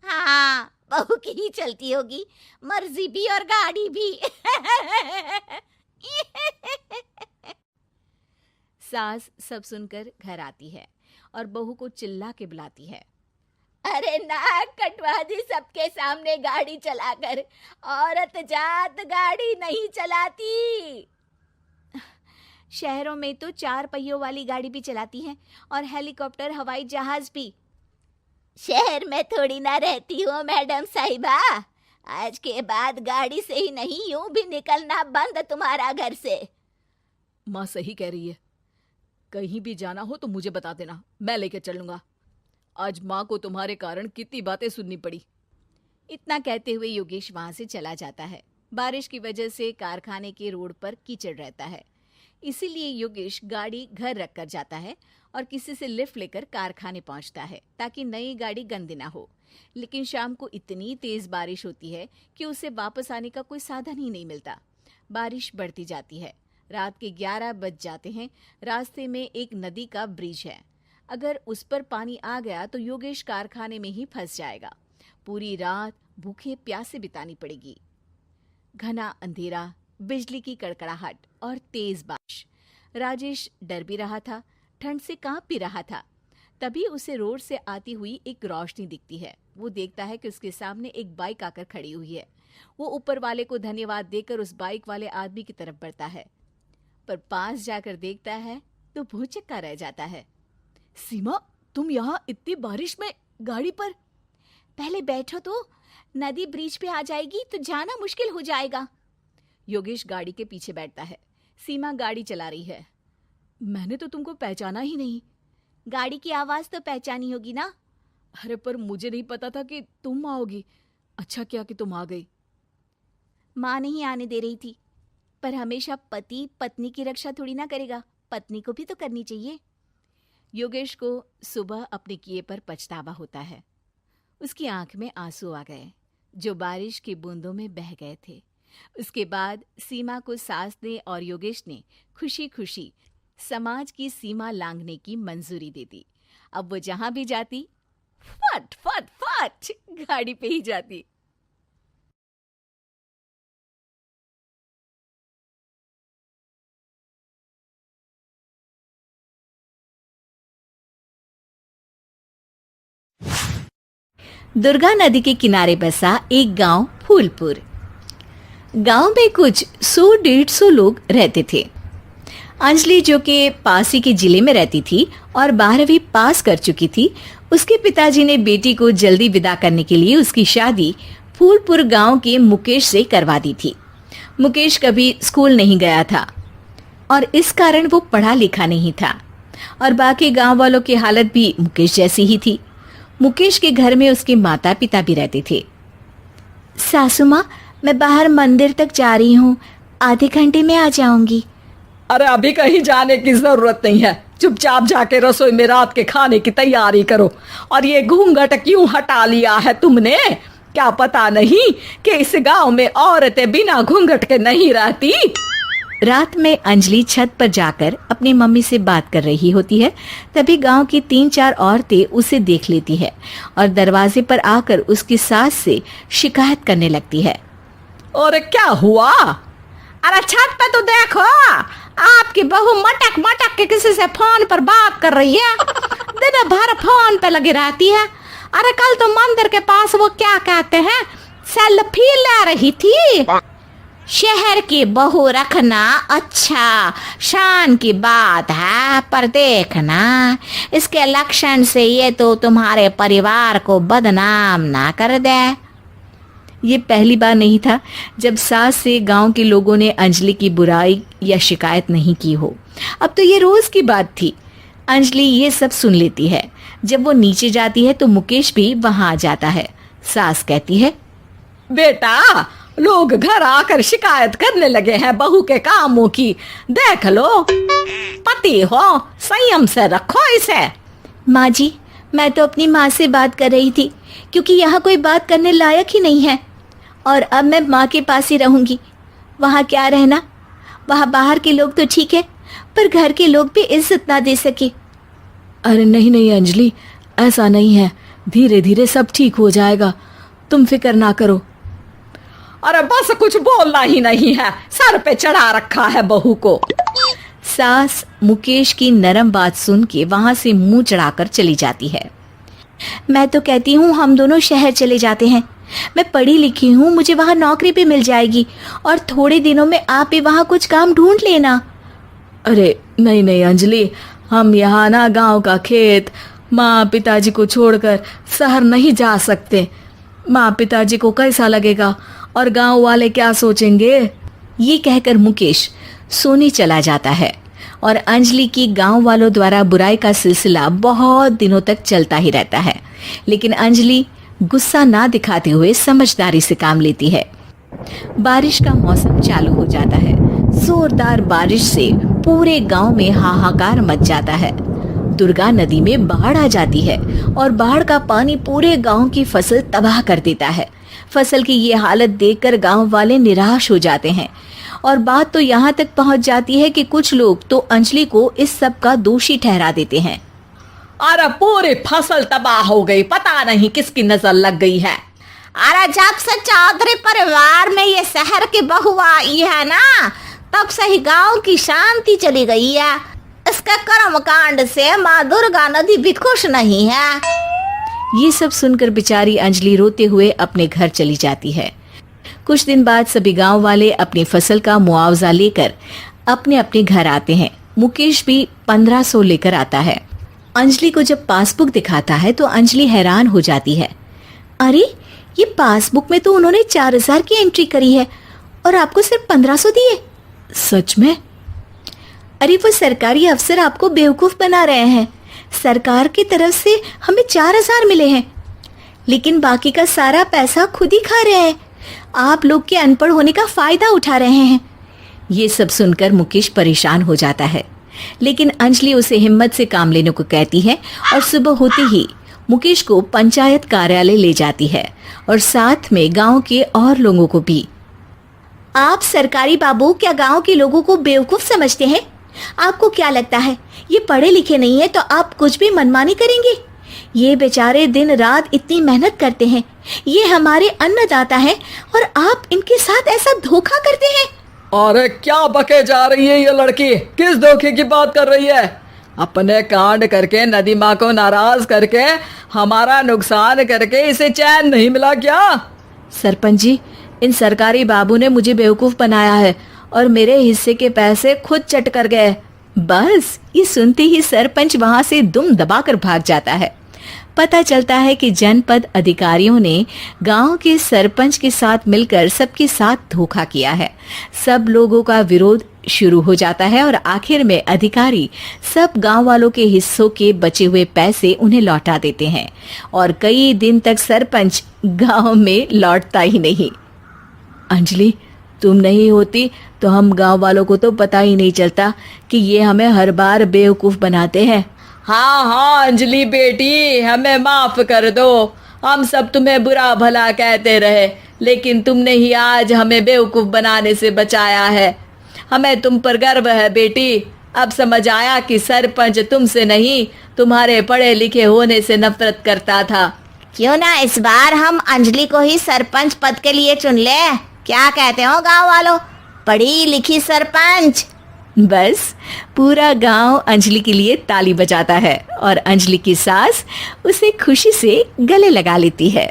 हाँ, बहू की ही चलती होगी, मर्जी भी और गाड़ी भी। सास सब सुनकर घर आती है और बहू को चिल्ला के बुलाती है। अरे नाक कटवा दी सबके सामने गाड़ी चलाकर, औरत जात गाड़ी नहीं चलाती। शहरों में तो 4 पहियों वाली गाड़ी भी चलाती हैं और हेलीकॉप्टर, हवाई जहाज भी। शहर में थोड़ी ना रहती हूँ मैडम साहिबा, आज के बाद गाड़ी से ही नहीं यूं भी निकलना बंद तुम्हारा घर से। माँ सही कह रही है, कहीं भी जाना हो तो मुझे बता देना, मैं लेकर चलूंगा। आज माँ को तुम्हारे कारण कितनी बातें सुननी पड़ी। इतना कहते हुए योगेश वहां से चला जाता है। बारिश की वजह से कारखाने के रोड पर कीचड़ रहता है, इसीलिए योगेश गाड़ी घर रख कर जाता है और किसी से लिफ्ट लेकर कारखाने पहुंचता है ताकि नई गाड़ी गंदी ना हो। लेकिन शाम को इतनी तेज बारिश होती है कि उसे वापस आने का कोई साधन ही नहीं मिलता। बारिश बढ़ती जाती है, रात के 11 बज जाते हैं। रास्ते में एक नदी का ब्रिज है, अगर उस पर पानी आ गया तो योगेश कारखाने में ही फंस जाएगा। पूरी रात भूखे प्यासे बितानी पड़ेगी। घना अंधेरा, बिजली की कड़कड़ाहट और तेज बारिश। राजेश डर भी रहा था, ठंड से कांप भी रहा था। तभी उसे रोड से आती हुई एक रोशनी दिखती है। वो देखता है कि उसके सामने एक बाइक आकर खड़ी हुई है। वो ऊपर वाले को धन्यवाद देकर उस बाइक वाले आदमी की तरफ बढ़ता है, पर पास जाकर देखता है तो भौचक्का रह जाता है। सीमा, तुम यहाँ इतनी बारिश में गाड़ी पर? पहले बैठो तो, नदी ब्रिज पे आ जाएगी तो जाना मुश्किल हो जाएगा। योगेश गाड़ी के पीछे बैठता है। सीमा गाड़ी चला रही है। मैंने तो तुमको पहचाना ही नहीं। गाड़ी की आवाज तो पहचानी होगी ना। अरे पर मुझे नहीं पता था कि तुम आओगी। अच्छा किया कि तुम आ गई। माँ नहीं आने दे रही थी, पर हमेशा पति पत्नी की रक्षा थोड़ी ना करेगा, पत्नी को भी तो करनी चाहिए। योगेश को सुबह अपने किए पर पछतावा होता है। उसकी आंख में आंसू आ गए जो बारिश की बूंदों में बह गए थे। उसके बाद सीमा को सास ने और योगेश ने खुशी खुशी समाज की सीमा लांघने की मंजूरी दे दी। अब वो जहां भी जाती फट फट फट गाड़ी पे ही जाती। दुर्गा नदी के किनारे बसा एक गांव फूलपुर। गांव में कुछ 100-150 लोग रहते थे। अंजलि, जो कि पास ही के जिले में रहती थी और 12वीं पास कर चुकी थी, उसके पिताजी ने बेटी को जल्दी विदा करने के लिए उसकी शादी फूलपुर गांव के मुकेश से करवा दी थी। मुकेश कभी स्कूल नहीं गया था और इस कारण वो पढ़ा लिखा नहीं था और बाकी गांव वालों की हालत भी मुकेश जैसी ही थी। मुकेश के घर में उसके माता पिता भी रहते थे। सासू माँ, मैं बाहर मंदिर तक जा रही हूँ, आधे घंटे में आ जाऊंगी। अरे अभी कहीं जाने की जरूरत नहीं है, चुपचाप जाके रसोई में रात के खाने की तैयारी करो। और ये घूंघट क्यों हटा लिया है तुमने? क्या पता नहीं कि इस गांव में औरतें बिना घूंघट के नहीं रहती? रात में अंजलि छत पर जाकर अपनी मम्मी से बात कर रही होती है। तभी गांव की 3-4 औरतें उसे देख लेती है और दरवाजे पर आकर उसकी सास से शिकायत करने लगती है। और क्या हुआ? अरे छत पे तो देखो, आपकी बहू मटक मटक के किसी से फोन पर बात कर रही है। दिन भर फोन पे लगी रहती है। अरे कल तो मंदिर के पास वो क्या कहते हैं, सेल्फी ले रही थी। शहर की बहू रखना अच्छा शान की बात है, पर देखना इसके लक्षण से ये तो तुम्हारे परिवार को बदनाम ना कर दे। ये पहली बार नहीं था जब सास से गांव के लोगों ने अंजलि की बुराई या शिकायत नहीं की हो। अब तो ये रोज की बात थी। अंजलि ये सब सुन लेती है। जब वो नीचे जाती है तो मुकेश भी वहां आ जाता है। सास कहती है, बेटा, लोग घर आकर शिकायत करने लगे हैं बहू के कामों की, देख लो। पति हो, संयम से रखो इसे। माँ जी, मैं तो अपनी माँ से बात कर रही थी क्योंकि यहाँ कोई बात करने लायक ही नहीं है और अब मैं माँ के पास ही रहूंगी। वहाँ क्या रहना, वहाँ बाहर के लोग तो ठीक है पर घर के लोग भी इज्जत ना दे सके। अरे नहीं नहीं अंजलि, ऐसा नहीं है, धीरे धीरे सब ठीक हो जाएगा, तुम फिक्र ना करो। अरे बस कुछ बोलना ही नहीं है, सर पे चढ़ा रखा है बहू को। सास मुकेश की नरम बात सुन के वहां से मुंह चढ़ाकर चली जाती है। मैं तो कहती हूँ हम दोनों शहर चले जाते हैं। मैं पढ़ी लिखी हूँ, मुझे वहां नौकरी भी मिल जाएगी और थोड़े दिनों में आप भी वहां कुछ काम ढूंढ लेना। अरे नहीं नहीं अंजलि, हम यहाँ ना गांव का खेत, माँ पिताजी को छोड़कर शहर नहीं जा सकते। माँ पिताजी को कैसा लगेगा और गांव वाले क्या सोचेंगे। ये कहकर मुकेश सोने चला जाता है और अंजलि की गांव वालों द्वारा बुराई का सिलसिला बहुत दिनों तक चलता ही रहता है। लेकिन अंजलि गुस्सा ना दिखाते हुए समझदारी से काम लेती है। बारिश का मौसम चालू हो जाता है। जोरदार बारिश से पूरे गांव में हाहाकार मच जाता है। दुर्गा नदी में बाढ़ आ जाती है और बाढ़ का पानी पूरे गांव की फसल तबाह कर देता है। फसल की ये हालत देखकर गांव वाले निराश हो जाते हैं और बात तो यहाँ तक पहुँच जाती है कि कुछ लोग तो अंजलि को इस सब का दोषी ठहरा देते हैं। अरे पूरी फसल तबाह हो गई, पता नहीं किसकी नजर लग गई है। अरे जब से चौधरी परिवार में ये शहर की बहू आई है ना, तब से ही गांव की शांति चली गई है। इसके कर्म कांड से माँ दुर्गा नदी भी खुश नहीं है। ये सब सुनकर बेचारी अंजलि रोते हुए अपने घर चली जाती है। कुछ दिन बाद सभी गांव वाले अपनी फसल का मुआवजा लेकर अपने अपने घर आते हैं। मुकेश भी 1500 लेकर आता है। अंजलि को जब पासबुक दिखाता है तो अंजलि हैरान हो जाती है। अरे ये पासबुक में तो उन्होंने 4000 की एंट्री करी है और आपको सिर्फ 1500 दिए। सच में? अरे वो सरकारी अफसर आपको बेवकूफ बना रहे हैं। सरकार की तरफ से हमें 4000 मिले हैं, लेकिन बाकी का सारा पैसा खुद ही खा रहे हैं। आप लोग के अनपढ़ होने का फायदा उठा रहे हैं। ये सब सुनकर मुकेश परेशान हो जाता है, लेकिन अंजलि उसे हिम्मत से काम लेने को कहती है और सुबह होते ही मुकेश को पंचायत कार्यालय ले जाती है और साथ में गांव के और लोगों को भी। आप सरकारी बाबू क्या गांव के लोगों को बेवकूफ समझते हैं? आपको क्या लगता है ये पढ़े लिखे नहीं है तो आप कुछ भी मनमानी करेंगे? ये बेचारे दिन रात इतनी मेहनत करते हैं, ये हमारे अन्नदाता हैं और आप इनके साथ ऐसा धोखा करते हैं। अरे क्या बके जा रही है ये लड़की, किस धोखे की बात कर रही है? अपने कांड करके नदी माँ को नाराज करके हमारा नुकसान करके इसे चैन नहीं मिला क्या? सरपंच जी, इन सरकारी बाबू ने मुझे बेवकूफ बनाया है और मेरे हिस्से के पैसे खुद चट कर गए। बस ये सुनते ही सरपंच वहां से दुम दबाकर भाग जाता है। पता चलता है कि जनपद अधिकारियों ने गांव के सरपंच के साथ मिलकर सबके साथ धोखा किया है। सब लोगों का विरोध शुरू हो जाता है और आखिर में अधिकारी सब गांव वालों के हिस्सों के बचे हुए पैसे उन्हें लौटा देते हैं और कई दिन तक सरपंच गांव में लौटता ही नहीं। अंजलि, तुम नहीं होती तो हम गांव वालों को तो पता ही नहीं चलता कि ये हमें हर बार बेवकूफ बनाते हैं। हाँ हाँ अंजलि बेटी, हमें माफ कर दो। हम सब तुम्हें बुरा भला कहते रहे, लेकिन तुमने ही आज हमें बेवकूफ बनाने से बचाया है। हमें तुम पर गर्व है बेटी। अब समझ आया कि सरपंच तुमसे नहीं, तुम्हारे पढ़े लिखे होने से नफरत करता था। क्यों ना इस बार हम अंजलि को ही सरपंच पद के लिए चुन ले? क्या कहते हो गांव वालों? पढ़ी लिखी सरपंच। बस पूरा गांव अंजलि के लिए ताली बजाता है और अंजलि की सास उसे खुशी से गले लगा लेती है।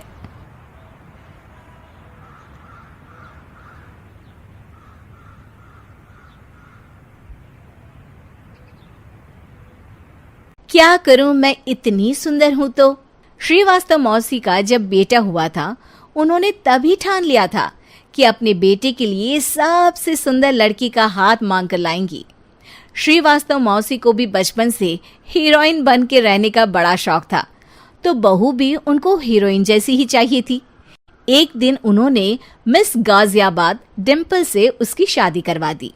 क्या करूं मैं इतनी सुंदर हूं तो? श्रीवास्तव मौसी का जब बेटा हुआ था, उन्होंने तभी ठान लिया था कि अपने बेटे के लिए सबसे सुंदर लड़की का हाथ मांग कर लाएंगी। श्रीवास्तव मौसी को भी बचपन से हीरोइन बन के रहने का बड़ा शौक था, तो बहू भी उनको हीरोइन जैसी ही चाहिए थी। एक दिन उन्होंने मिस गाजियाबाद डिम्पल से उसकी शादी करवा दी।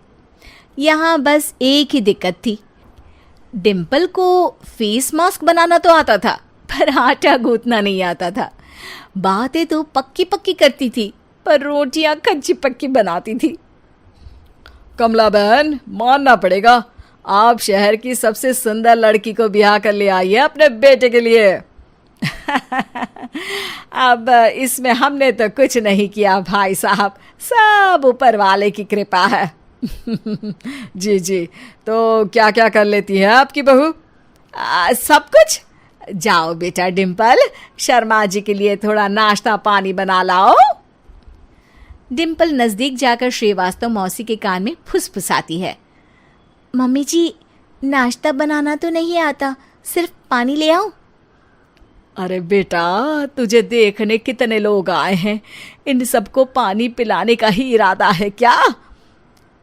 यहाँ बस एक ही दिक्कत थी, डिम्पल को फेस मास्क बनाना तो आता था, पर आटा गूंथना नहीं आता था। बातें तो पक्की पक्की करती थी, पर रोटियां कच्ची पक्की बनाती थी। कमला बहन, मानना पड़ेगा, आप शहर की सबसे सुंदर लड़की को ब्याह कर ले आई है अपने बेटे के लिए। अब इसमें हमने तो कुछ नहीं किया भाई साहब, सब ऊपर वाले की कृपा है। जी जी, तो क्या क्या कर लेती है आपकी बहू? सब कुछ। जाओ बेटा डिम्पल, शर्मा जी के लिए थोड़ा नाश्ता पानी बना लाओ। डिम्पल नजदीक जाकर श्रीवास्तव मौसी के कान में फुसफुसाती है। मम्मी जी, नाश्ता बनाना तो नहीं आता, सिर्फ पानी ले आओ। अरे बेटा, तुझे देखने कितने लोग आए हैं, इन सबको पानी पिलाने का ही इरादा है क्या?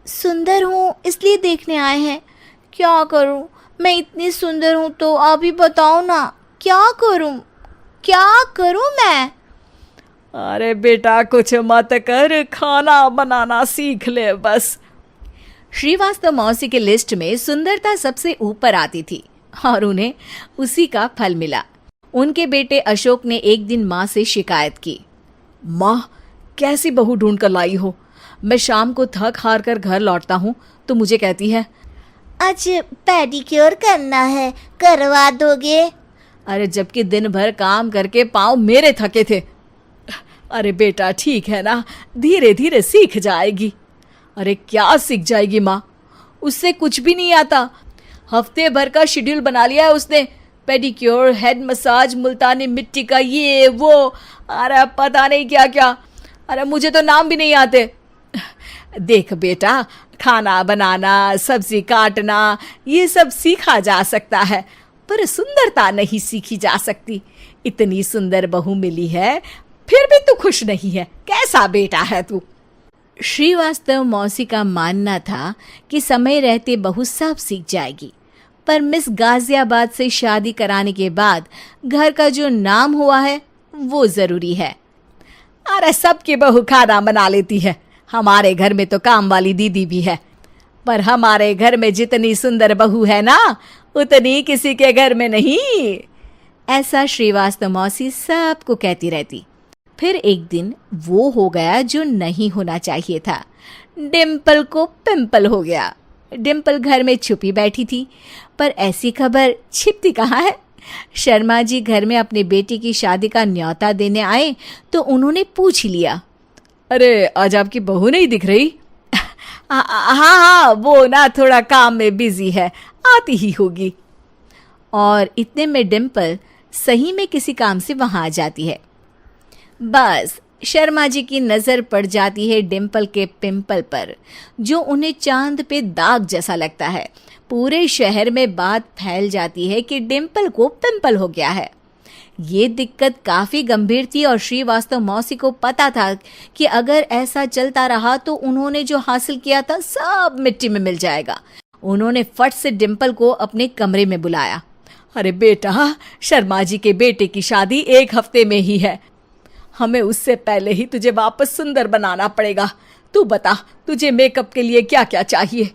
सुंदर हूँ इसलिए देखने आए हैं। क्या करूँ, मैं इतनी सुंदर हूँ तो आप ही बताओ ना, क्या करूँ मैं? अरे बेटा, कुछ मत कर, खाना बनाना सीख ले बस। श्रीवास्तव मौसी के लिस्ट में सुंदरता सबसे ऊपर आती थी और उन्हें उसी का फल मिला। उनके बेटे अशोक ने एक दिन माँ से शिकायत की। माँ, कैसी बहू ढूंढ कर लाई हो? मैं शाम को थक हार कर घर लौटता हूँ तो मुझे कहती है, आज पेडिक्योर करना है, करवा दोगे? अरे जबकि दिन भर काम करके पाँव मेरे थके थे। अरे बेटा ठीक है ना, धीरे धीरे सीख जाएगी। अरे क्या सीख जाएगी माँ, उससे कुछ भी नहीं आता। हफ्ते भर का शेड्यूल बना लिया है उसने, पेडिक्योर, हेड मसाज, मुल्तानी मिट्टी का ये वो, अरे पता नहीं क्या क्या। अरे मुझे तो नाम भी नहीं आते। देख बेटा, खाना बनाना, सब्जी काटना, ये सब सीखा जा सकता है, पर सुंदरता नहीं सीखी जा सकती। इतनी सुंदर बहू मिली है, फिर भी तू खुश नहीं है। कैसा बेटा है तू? श्रीवास्तव मौसी का मानना था कि समय रहते बहू सब सीख जाएगी, पर मिस गाजियाबाद से शादी कराने के बाद घर का जो नाम हुआ है वो जरूरी है। अरे सबकी बहू खाना बना लेती है, हमारे घर में तो काम वाली दीदी भी है, पर हमारे घर में जितनी सुंदर बहू है ना, उतनी किसी के घर में नहीं। ऐसा श्रीवास्तव मौसी सबको कहती रहती। फिर एक दिन वो हो गया जो नहीं होना चाहिए था। डिम्पल को पिंपल हो गया। डिम्पल घर में छुपी बैठी थी, पर ऐसी खबर छिपती कहाँ है। शर्मा जी घर में अपने बेटी की शादी का न्योता देने आए तो उन्होंने पूछ लिया, अरे आज आपकी बहू नहीं दिख रही? हाँ, वो ना थोड़ा काम में बिजी है, आती ही होगी। और इतने में डिम्पल सही में किसी काम से वहां आ जाती है। बस शर्मा जी की नजर पड़ जाती है डिम्पल के पिंपल पर, जो उन्हें चांद पे दाग जैसा लगता है। पूरे शहर में बात फैल जाती है कि डिम्पल को पिंपल हो गया है। ये दिक्कत काफी गंभीर थी और श्रीवास्तव मौसी को पता था कि अगर ऐसा चलता रहा तो उन्होंने जो हासिल किया था सब मिट्टी में मिल जाएगा। उन्होंने फट से डिम्पल को अपने कमरे में बुलाया। अरे बेटा, शर्मा जी के बेटे की शादी 1 हफ्ते में ही है, हमें उससे पहले ही तुझे वापस सुंदर बनाना पड़ेगा। तू बता, तुझे मेकअप के लिए क्या क्या चाहिए?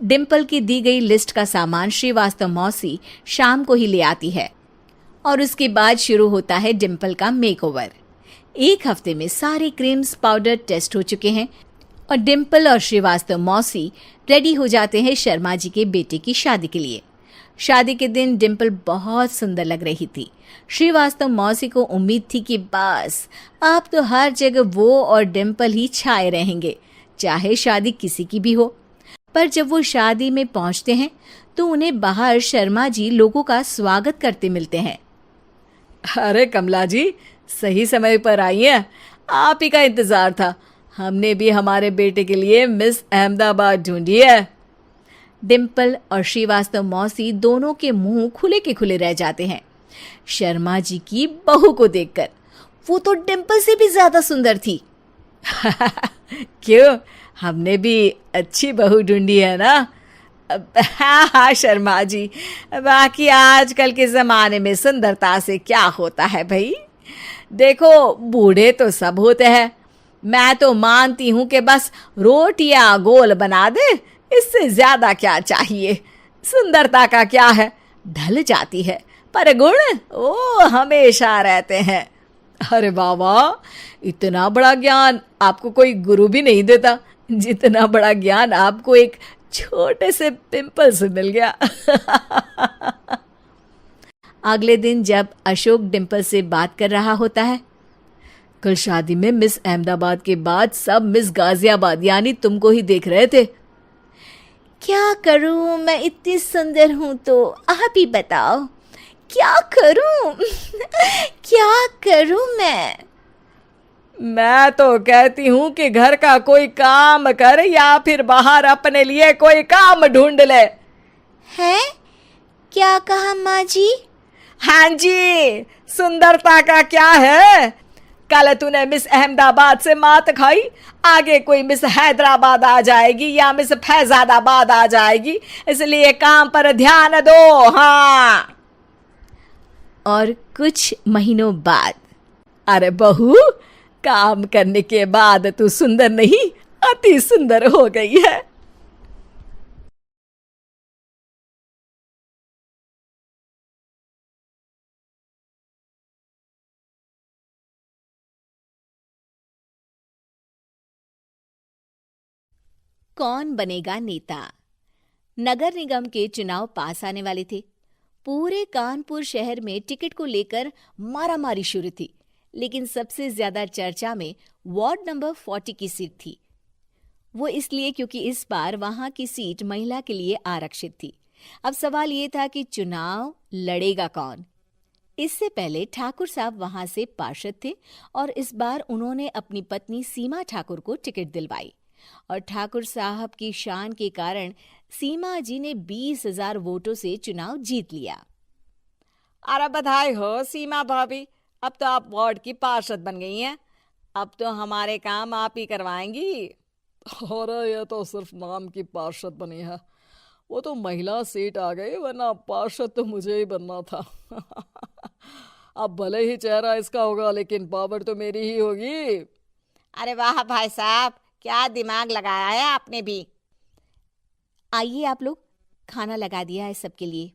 डिम्पल की दी गई लिस्ट का सामान श्रीवास्तव मौसी शाम को ही ले आती है और उसके बाद शुरू होता है डिम्पल का मेकओवर। 1 हफ्ते में सारे क्रीम्स पाउडर टेस्ट हो चुके हैं और डिम्पल और श्रीवास्तव मौसी रेडी हो जाते हैं शर्मा जी के बेटे की शादी के लिए। शादी के दिन डिम्पल बहुत सुंदर लग रही थी। श्रीवास्तव मौसी को उम्मीद थी कि बस अब तो हर जगह वो और डिम्पल ही छाए रहेंगे, चाहे शादी किसी की भी हो। पर जब वो शादी में पहुंचते हैं तो उन्हें बाहर शर्मा जी लोगों का स्वागत करते मिलते हैं। अरे कमला जी, सही समय पर आई हैं, आप ही का इंतजार था। हमने भी हमारे बेटे के लिए मिस अहमदाबाद ढूंढी है। डिम्पल और श्रीवास्तव मौसी दोनों के मुंह खुले के खुले रह जाते हैं शर्मा जी की बहू को देखकर। वो तो डिम्पल से भी ज्यादा सुंदर थी। क्यों, हमने भी अच्छी बहू ढूंढी है ना? हाँ शर्मा जी, बाकी आजकल के जमाने में सुंदरता से क्या होता है भाई। देखो, बूढ़े तो सब होते हैं, मैं तो मानती हूँ कि बस रोटियां गोल बना दे, इससे ज्यादा क्या चाहिए। सुंदरता का क्या है, ढल जाती है, पर गुण ओ हमेशा रहते हैं। अरे बाबा, इतना बड़ा ज्ञान आपको कोई गुरु भी नहीं देता, जितना बड़ा ज्ञान आपको एक छोटे से पिंपल से मिल गया। अगले दिन जब अशोक डिम्पल से बात कर रहा होता है कल शादी में मिस अहमदाबाद के बाद सब मिस गाजियाबाद यानी तुमको ही देख रहे थे। क्या करूं, मैं इतनी सुंदर हूं तो आप ही बताओ क्या करूं क्या करूं मैं तो कहती हूँ कि घर का कोई काम कर या फिर बाहर अपने लिए कोई काम ढूंढ ले। है? क्या कहा माँ जी? हाँ जी, सुंदरता का क्या है? कल तूने मिस अहमदाबाद से मात खाई, आगे कोई मिस हैदराबाद आ जाएगी या मिस फैजादाबाद आ जाएगी, इसलिए काम पर ध्यान दो। हाँ। और कुछ महीनों बाद, अरे बहू, काम करने के बाद तू सुंदर नहीं, अति सुंदर हो गई है। कौन बनेगा नेता? नगर निगम के चुनाव पास आने वाले थे। पूरे कानपुर शहर में टिकट को लेकर मारामारी शुरू थी, लेकिन सबसे ज्यादा चर्चा में वार्ड नंबर 40 की सीट थी। वो इसलिए क्योंकि इस बार वहां की सीट महिला के लिए आरक्षित थी। अब सवाल ये था कि चुनाव लड़ेगा कौन। इससे पहले ठाकुर साहब वहां से पार्षद थे और इस बार उन्होंने अपनी पत्नी सीमा ठाकुर को टिकट दिलवाई और ठाकुर साहब की शान के कारण सीमा जी ने 20,000 वोटों से चुनाव जीत लिया। अरे बधाई हो सीमा भाभी, अब तो आप वार्ड की पार्षद बन गई हैं। अब तो हमारे काम आप ही करवाएंगी। अरे ये तो सिर्फ नाम की पार्षद बनी है, वो तो महिला सीट आ गई, वरना पार्षद तो मुझे ही बनना था। अब भले ही चेहरा इसका होगा लेकिन पावर तो मेरी ही होगी। अरे वाह भाई साहब, क्या दिमाग लगाया है आपने भी। आइए आप लोग, खाना लगा दिया है सबके लिए।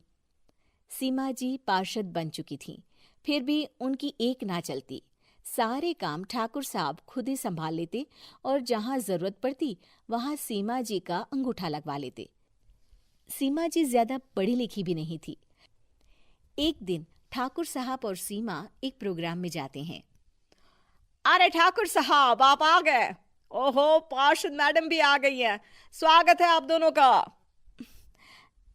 सीमा जी पार्षद बन चुकी थीं, फिर भी उनकी एक ना चलती। सारे काम ठाकुर साहब खुद ही संभाल लेते और जहां जरूरत पड़ती वहां सीमा जी का अंगूठा लगवा लेते। सीमा जी ज्यादा पढ़ी लिखी भी नहीं थी। एक दिन ठाकुर साहब और सीमा एक प्रोग्राम में जाते हैं। अरे ठाकुर साहब, आप आ गए। ओहो, पार्षद मैडम भी आ गई हैं। स्वागत है आप दोनों का।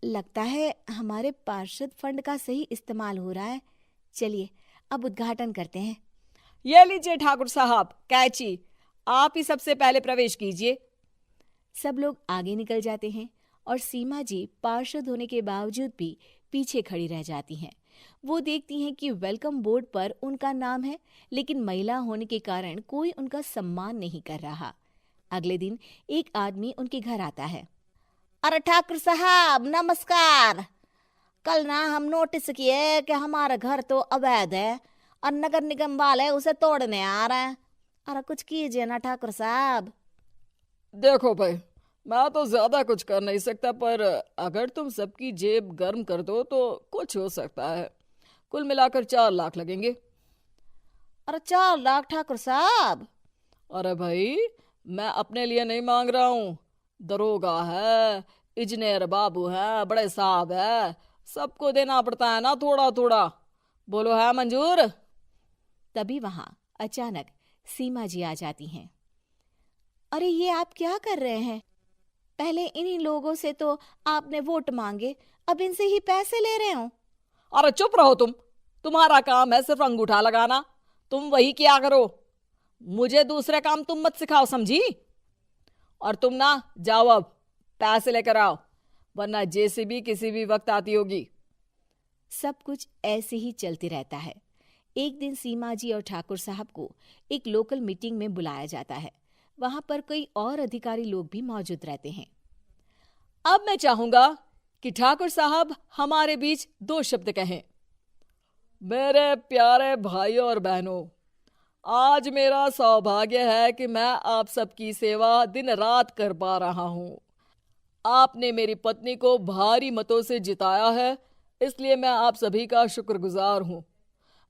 लगता है हमारे पार्षद फंड का सही इस्तेमाल हो रहा है। चलिए अब उद्घाटन करते हैं। ये लीजिए ठाकुर साहब कैची, आप ही सबसे पहले प्रवेश कीजिए। सब लोग आगे निकल जाते हैं और सीमा जी पार्षद होने के बावजूद भी पीछे खड़ी रह जाती हैं। वो देखती हैं कि वेलकम बोर्ड पर उनका नाम है, लेकिन महिला होने के कारण कोई उनका सम्मान नहीं कर रहा। अगले दिन एक आदमी उनके घर आता है। अरे ठाकुर साहब नमस्कार। कल ना हम नोटिस किए कि हमारा घर तो अवैध है और नगर निगम वाले उसे तोड़ने आ रहे हैं। अरे कुछ कीजिए ना ठाकुर साहब। देखो भाई, मैं तो ज्यादा कुछ कर नहीं सकता, पर अगर तुम सबकी जेब गर्म कर दो तो कुछ हो सकता है। कुल मिलाकर 4 लाख लगेंगे। अरे 4 लाख ठाकुर साहब? अरे भाई, मैं अपने लिए नहीं मांग रहा हूँ। दरोगा है, इंजीनियर बाबू है, बड़े साहब है, सबको देना पड़ता है ना थोड़ा थोड़ा। बोलो है मंजूर? तभी वहां अचानक सीमा जी आ जाती हैं। अरे ये आप क्या कर रहे हैं? पहले इन्हीं लोगों से तो आपने वोट मांगे, अब इनसे ही पैसे ले रहे हो। अरे चुप रहो तुम, तुम्हारा काम है सिर्फ अंगूठा लगाना, तुम वही किया करो। मुझे दूसरे काम तुम मत सिखाओ, समझी? और तुम ना जाओ, अब पैसे लेकर आओ, वरना जेसीबी किसी भी वक्त आती होगी। सब कुछ ऐसे ही चलते रहता है। एक दिन सीमा जी और ठाकुर साहब को एक लोकल मीटिंग में बुलाया जाता है। वहां पर कई और अधिकारी लोग भी मौजूद रहते हैं। अब मैं चाहूंगा कि ठाकुर साहब हमारे बीच 2 शब्द कहें। मेरे प्यारे भाइयों और बहनों, आज मेरा सौभाग्य है कि मैं आप सबकी सेवा दिन रात कर पा रहा हूं। आपने मेरी पत्नी को भारी मतों से जिताया है, इसलिए मैं आप सभी का शुक्रगुजार हूं।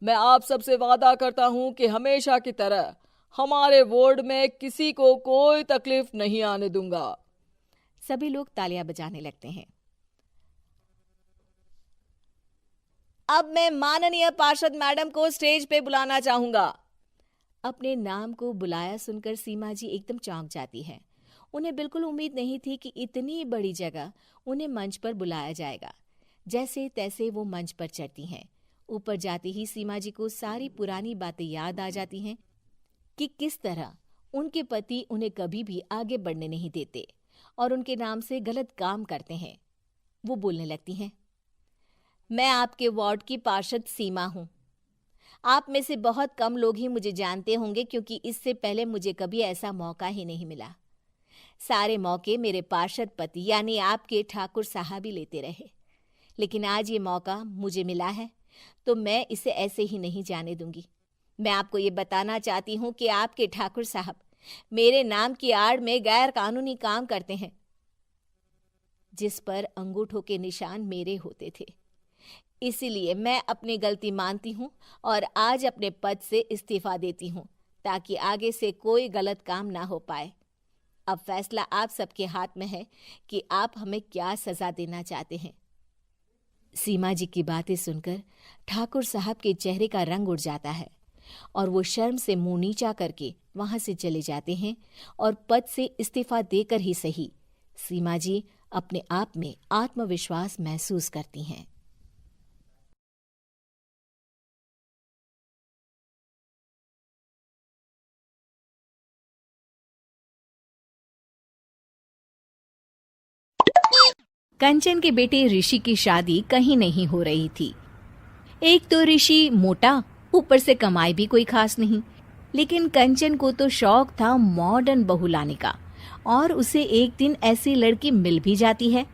मैं आप सबसे वादा करता हूं कि हमेशा की तरह हमारे वार्ड में किसी को कोई तकलीफ नहीं आने दूंगा। सभी लोग तालियां बजाने लगते हैं। अब मैं माननीय पार्षद मैडम को स्टेज पे बुलाना चाहूंगा। अपने नाम को बुलाया सुनकर सीमा जी एकदम चौंक जाती है। उन्हें बिल्कुल उम्मीद नहीं थी कि इतनी बड़ी जगह उन्हें मंच पर बुलाया जाएगा। जैसे तैसे वो मंच पर चढ़ती हैं। ऊपर जाते ही सीमा जी को सारी पुरानी बातें याद आ जाती हैं कि किस तरह उनके पति उन्हें कभी भी आगे बढ़ने नहीं देते और उनके नाम से गलत काम करते हैं। वो बोलने लगती हैं, मैं आपके वार्ड की पार्षद सीमा हूं। आप में से बहुत कम लोग ही मुझे जानते होंगे, क्योंकि इससे पहले मुझे कभी ऐसा मौका ही नहीं मिला। सारे मौके मेरे पार्षद पति यानी आपके ठाकुर साहब ही लेते रहे, लेकिन आज ये मौका मुझे मिला है तो मैं इसे ऐसे ही नहीं जाने दूंगी। मैं आपको ये बताना चाहती हूँ कि आपके ठाकुर साहब मेरे नाम की आड़ में गैर कानूनी काम करते हैं, जिस पर अंगूठों के निशान मेरे होते थे। इसीलिए मैं अपनी गलती मानती हूँ और आज अपने पद से इस्तीफा देती हूँ, ताकि आगे से कोई गलत काम ना हो पाए। अब फैसला आप सबके हाथ में है कि आप हमें क्या सजा देना चाहते हैं। सीमा जी की बातें सुनकर ठाकुर साहब के चेहरे का रंग उड़ जाता है और वो शर्म से मुंह नीचा करके वहां से चले जाते हैं और पद से इस्तीफा देकर ही सही सीमा जी अपने आप में आत्मविश्वास महसूस करती हैं। कंचन के बेटे ऋषि की शादी कहीं नहीं हो रही थी। एक तो ऋषि मोटा, ऊपर से कमाई भी कोई खास नहीं, लेकिन कंचन को तो शौक था मॉडर्न बहू लाने का, और उसे एक दिन ऐसी लड़की मिल भी जाती है।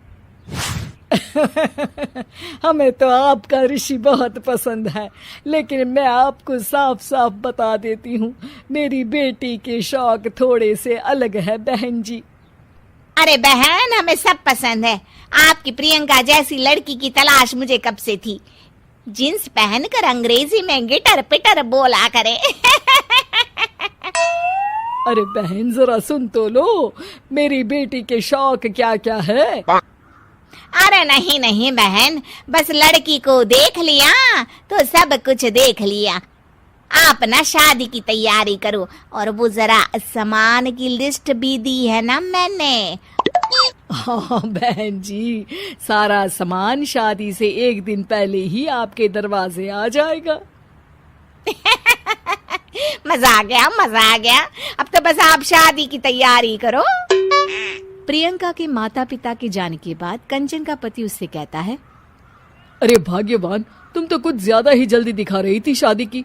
हमें तो आपका ऋषि बहुत पसंद है, लेकिन मैं आपको साफ साफ बता देती हूँ, मेरी बेटी के शौक थोड़े से अलग है बहन जी। अरे बहन, हमें सब पसंद है। आपकी प्रियंका जैसी लड़की की तलाश मुझे कब से थी, जींस पहनकर अंग्रेजी में गिटर पिटर बोला करे। अरे बहन जरा सुन तो लो, मेरी बेटी के शौक क्या क्या है। अरे नहीं नहीं बहन, बस लड़की को देख लिया तो सब कुछ देख लिया। आप ना शादी की तैयारी करो, और वो जरा सामान की लिस्ट भी दी है ना मैंने। हाँ बहन जी, सारा सामान शादी से एक दिन पहले ही आपके दरवाजे आ जाएगा। मजा आ गया, मजा आ गया। अब तो बस आप शादी की तैयारी करो। प्रियंका के माता पिता के जाने के बाद कंचन का पति उससे कहता है, अरे भाग्यवान, तुम तो कुछ ज्यादा ही जल्दी दिखा रही थी शादी की।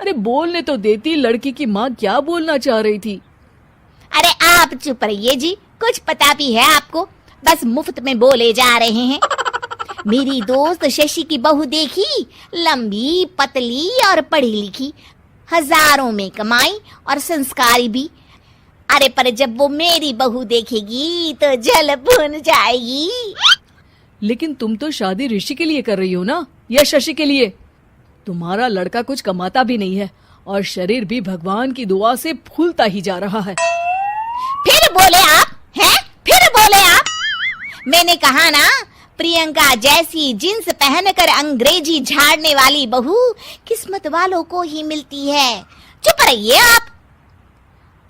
अरे बोलने तो देती, लड़की की माँ क्या बोलना चाह रही थी। अरे आप चुप रहिए जी, कुछ पता भी है आपको, बस मुफ्त में बोले जा रहे हैं। मेरी दोस्त शशि की बहू देखी, लंबी पतली और पढ़ी लिखी, हजारों में कमाई और संस्कारी भी। अरे पर जब वो मेरी बहू देखेगी तो जल भुन जाएगी। लेकिन तुम तो शादी ऋषि के लिए कर रही हो ना, या शशि के लिए? तुम्हारा लड़का कुछ कमाता भी नहीं है और शरीर भी भगवान की दुआ से फूलता ही जा रहा है। फिर बोले आप हैं? फिर बोले आप? मैंने कहा ना, प्रियंका जैसी जींस पहनकर अंग्रेजी झाड़ने वाली बहू किस्मत वालों को ही मिलती है। चुप रहिए आप।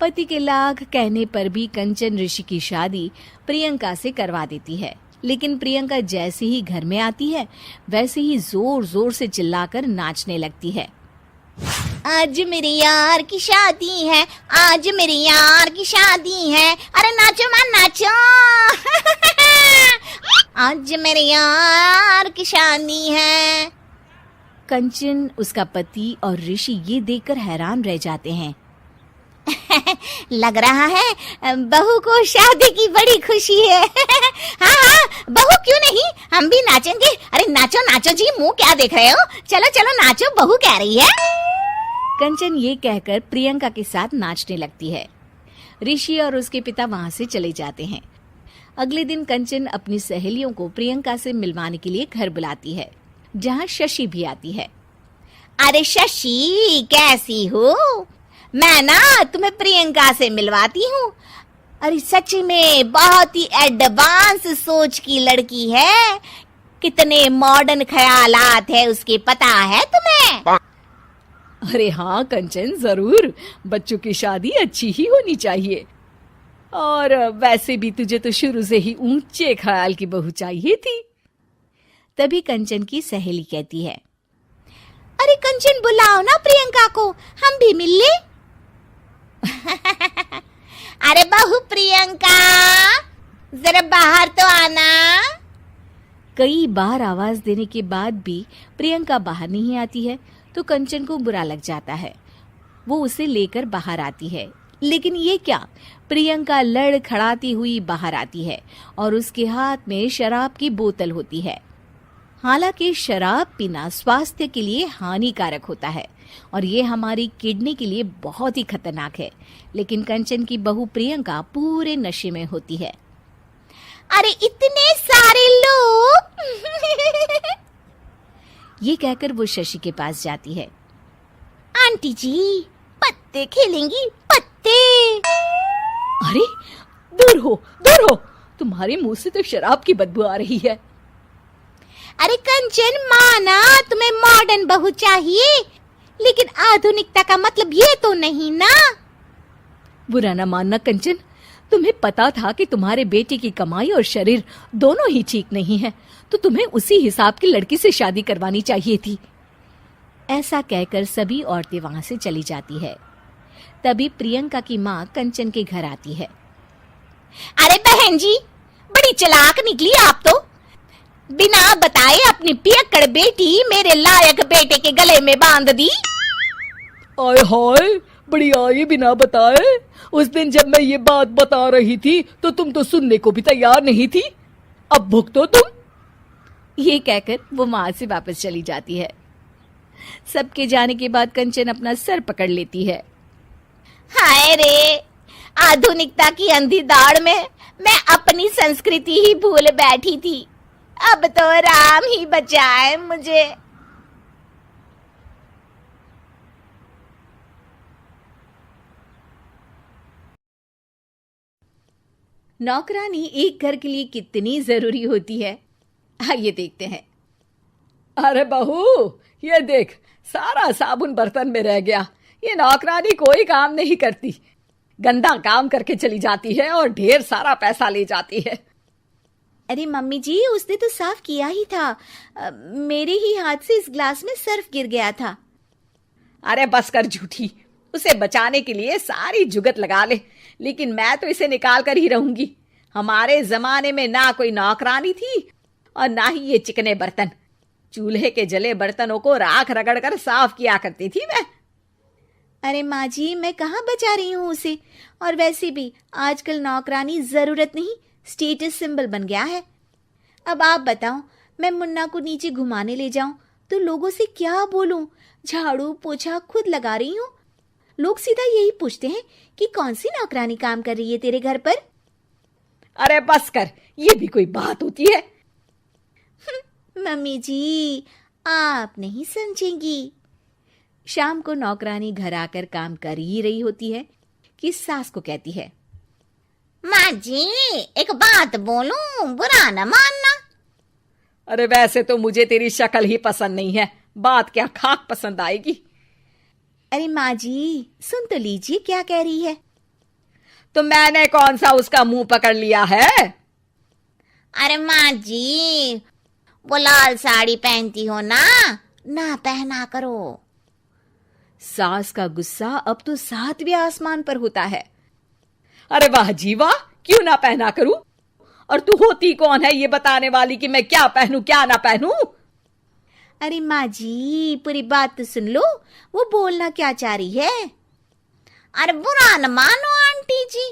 पति के लाख कहने पर भी कंचन ऋषि की शादी प्रियंका से करवा देती है, लेकिन प्रियंका जैसे ही घर में आती है वैसे ही जोर जोर से चिल्लाकर नाचने लगती है। आज मेरे यार की शादी है, आज मेरे यार की शादी है, अरे नाचो मां नाचो। आज मेरे यार की शादी है। कंचन, उसका पति और ऋषि ये देखकर हैरान रह जाते हैं। लग रहा है बहू को शादी की बड़ी खुशी है। हाँ हाँ, बहू क्यों नहीं, हम भी नाचेंगे। अरे नाचो नाचो जी, मुंह क्या देख रहे हो, चलो चलो नाचो, बहू कह रही है। कंचन ये कहकर प्रियंका के साथ नाचने लगती है। ऋषि और उसके पिता वहां से चले जाते हैं। अगले दिन कंचन अपनी सहेलियों को प्रियंका से मिलवाने के लिए घर बुलाती है, जहाँ शशि भी आती है। अरे शशि, कैसी हो? मैं ना तुम्हें प्रियंका से मिलवाती हूँ। अरे सच में बहुत ही एडवांस सोच की लड़की है, कितने मॉडर्न ख्यालात है उसके, पता है तुम्हें? अरे हाँ कंचन, जरूर। बच्चों की शादी अच्छी ही होनी चाहिए। और वैसे भी तुझे तो शुरू से ही ऊंचे ख्याल की बहू चाहिए थी। तभी कंचन की सहेली कहती है, अरे कंचन, बुलाओ ना प्रियंका को, हम भी मिल ले। अरे बहू प्रियंका, जरा बाहर तो आना। कई बार आवाज देने के बाद भी प्रियंका बाहर नहीं आती है तो कंचन को बुरा लग जाता है। वो उसे लेकर बाहर आती है, लेकिन ये क्या, प्रियंका लड़खड़ाती हुई बाहर आती है और उसके हाथ में शराब की बोतल होती है। हालांकि शराब पीना स्वास्थ्य के लिए हानिकारक होता है और ये हमारी किडनी के लिए बहुत ही खतरनाक है, लेकिन कंचन की बहू प्रियंका पूरे नशे में होती है। अरे इतने सारे लोग। ये कहकर वो शशि के पास जाती है। आंटी जी, पत्ते खेलेंगी, पत्ते। अरे दूर हो, दूर हो, तुम्हारे मुंह से तो शराब की बदबू आ रही है। अरे कंचन, माना तुम्हें मॉडर्न बहू चाहिए, लेकिन आधुनिकता का मतलब ये तो नहीं ना। बुरा ना मानना कंचन, तुम्हें पता था कि तुम्हारे बेटे की कमाई और शरीर दोनों ही ठीक नहीं है, तो तुम्हें उसी हिसाब की लड़की से शादी करवानी चाहिए थी। ऐसा कहकर सभी औरतें वहां से चली जाती है। तभी प्रियंका की माँ कंचन के घर आती है। अरे बहन जी, बड़ी चालाक निकली आप तो। बिना बताए अपनी पियक्कड़ बेटी मेरे लायक बेटे के गले में बांध दी। आय हाय, बड़ी आई बिना बताए। उस दिन जब मैं ये बात बता रही थी तो तुम तो सुनने को भी तैयार नहीं थी। अब भुगतो तुम। ये कहकर वो माँ से वापस चली जाती है। सबके जाने के बाद कंचन अपना सर पकड़ लेती है। हाय रे, आधुनिकता की अंधी दौड़ में मैं अपनी संस्कृति ही भूल बैठी थी। अब तो राम ही बचाए मुझे। नौकरानी एक घर के लिए कितनी जरूरी होती है, आइए देखते हैं। अरे बहू, ये देख, सारा साबुन बर्तन में रह गया। ये नौकरानी कोई काम नहीं करती, गंदा काम करके चली जाती है और ढेर सारा पैसा ले जाती है। अरे मम्मी जी, उसने तो साफ किया ही था। मेरे ही हाथ से इस ग्लास में सर्फ गिर गया था। अरे बस कर झूठी, उसे बचाने के लिए सारी जुगत लगा ले, लेकिन मैं तो इसे निकाल कर ही रहूंगी। हमारे जमाने में ना कोई नौकरानी थी और ना ही ये चिकने बर्तन। चूल्हे के जले बर्तनों को राख रगड़ कर साफ किया करती थी मैं। अरे माँ जी, मैं कहाँ बचा रही हूँ उसे। और वैसे भी आजकल नौकरानी जरूरत नहीं, स्टेटस सिंबल बन गया है। अब आप बताओ, मैं मुन्ना को नीचे घुमाने ले जाऊं तो लोगों से क्या बोलूं? झाड़ू पोछा खुद लगा रही हूँ। लोग सीधा यही पूछते हैं कि कौन सी नौकरानी काम कर रही है तेरे घर पर। अरे बस कर, ये भी कोई बात होती है? मम्मी जी, आप नहीं समझेंगी। शाम को नौकरानी घर आकर काम कर ही रही होती है कि सास को कहती है, माँ जी, एक बात बोलूं, बुरा न मानना। अरे वैसे तो मुझे तेरी शक्ल ही पसंद नहीं है, बात क्या खाक पसंद आएगी। अरे माँ जी, सुन तो लीजिए क्या कह रही है। तो मैंने कौन सा उसका मुंह पकड़ लिया है? अरे माँ जी, वो लाल साड़ी पहनती हो ना, ना पहना करो। सास का गुस्सा अब तो 7वें आसमान पर होता है। अरे वाह जी वाह, क्यों ना पहना करूं? और तू होती कौन है ये बताने वाली कि मैं क्या पहनूं क्या ना पहनूं? अरे माँ जी, पूरी बात तो सुन लो, वो बोलना क्या चाह रही है। अरे बुरा न मानो आंटी जी।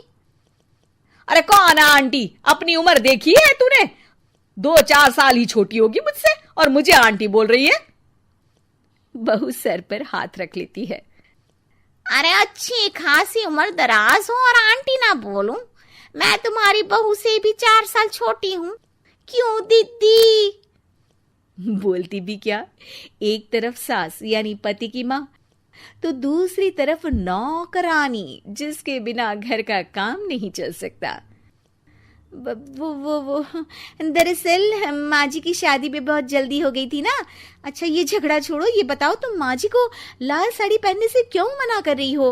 अरे कौन है आंटी? अपनी उम्र देखी है तूने? 2-4 साल ही छोटी होगी मुझसे और मुझे आंटी बोल रही है। बहू सर पर हाथ रख लेती है। अरे अच्छी खासी उम्र दराज हो और आंटी ना बोलूं? मैं तुम्हारी बहू से भी 4 साल छोटी हूं। क्यों दीदी? बोलती भी क्या, एक तरफ सास यानी पति की माँ, तो दूसरी तरफ नौकरानी जिसके बिना घर का काम नहीं चल सकता। वो दरअसल माँ जी की शादी पे बहुत जल्दी हो गई थी ना। अच्छा ये झगड़ा छोड़ो, ये बताओ तुम माँ जी को लाल साड़ी पहनने से क्यों मना कर रही हो?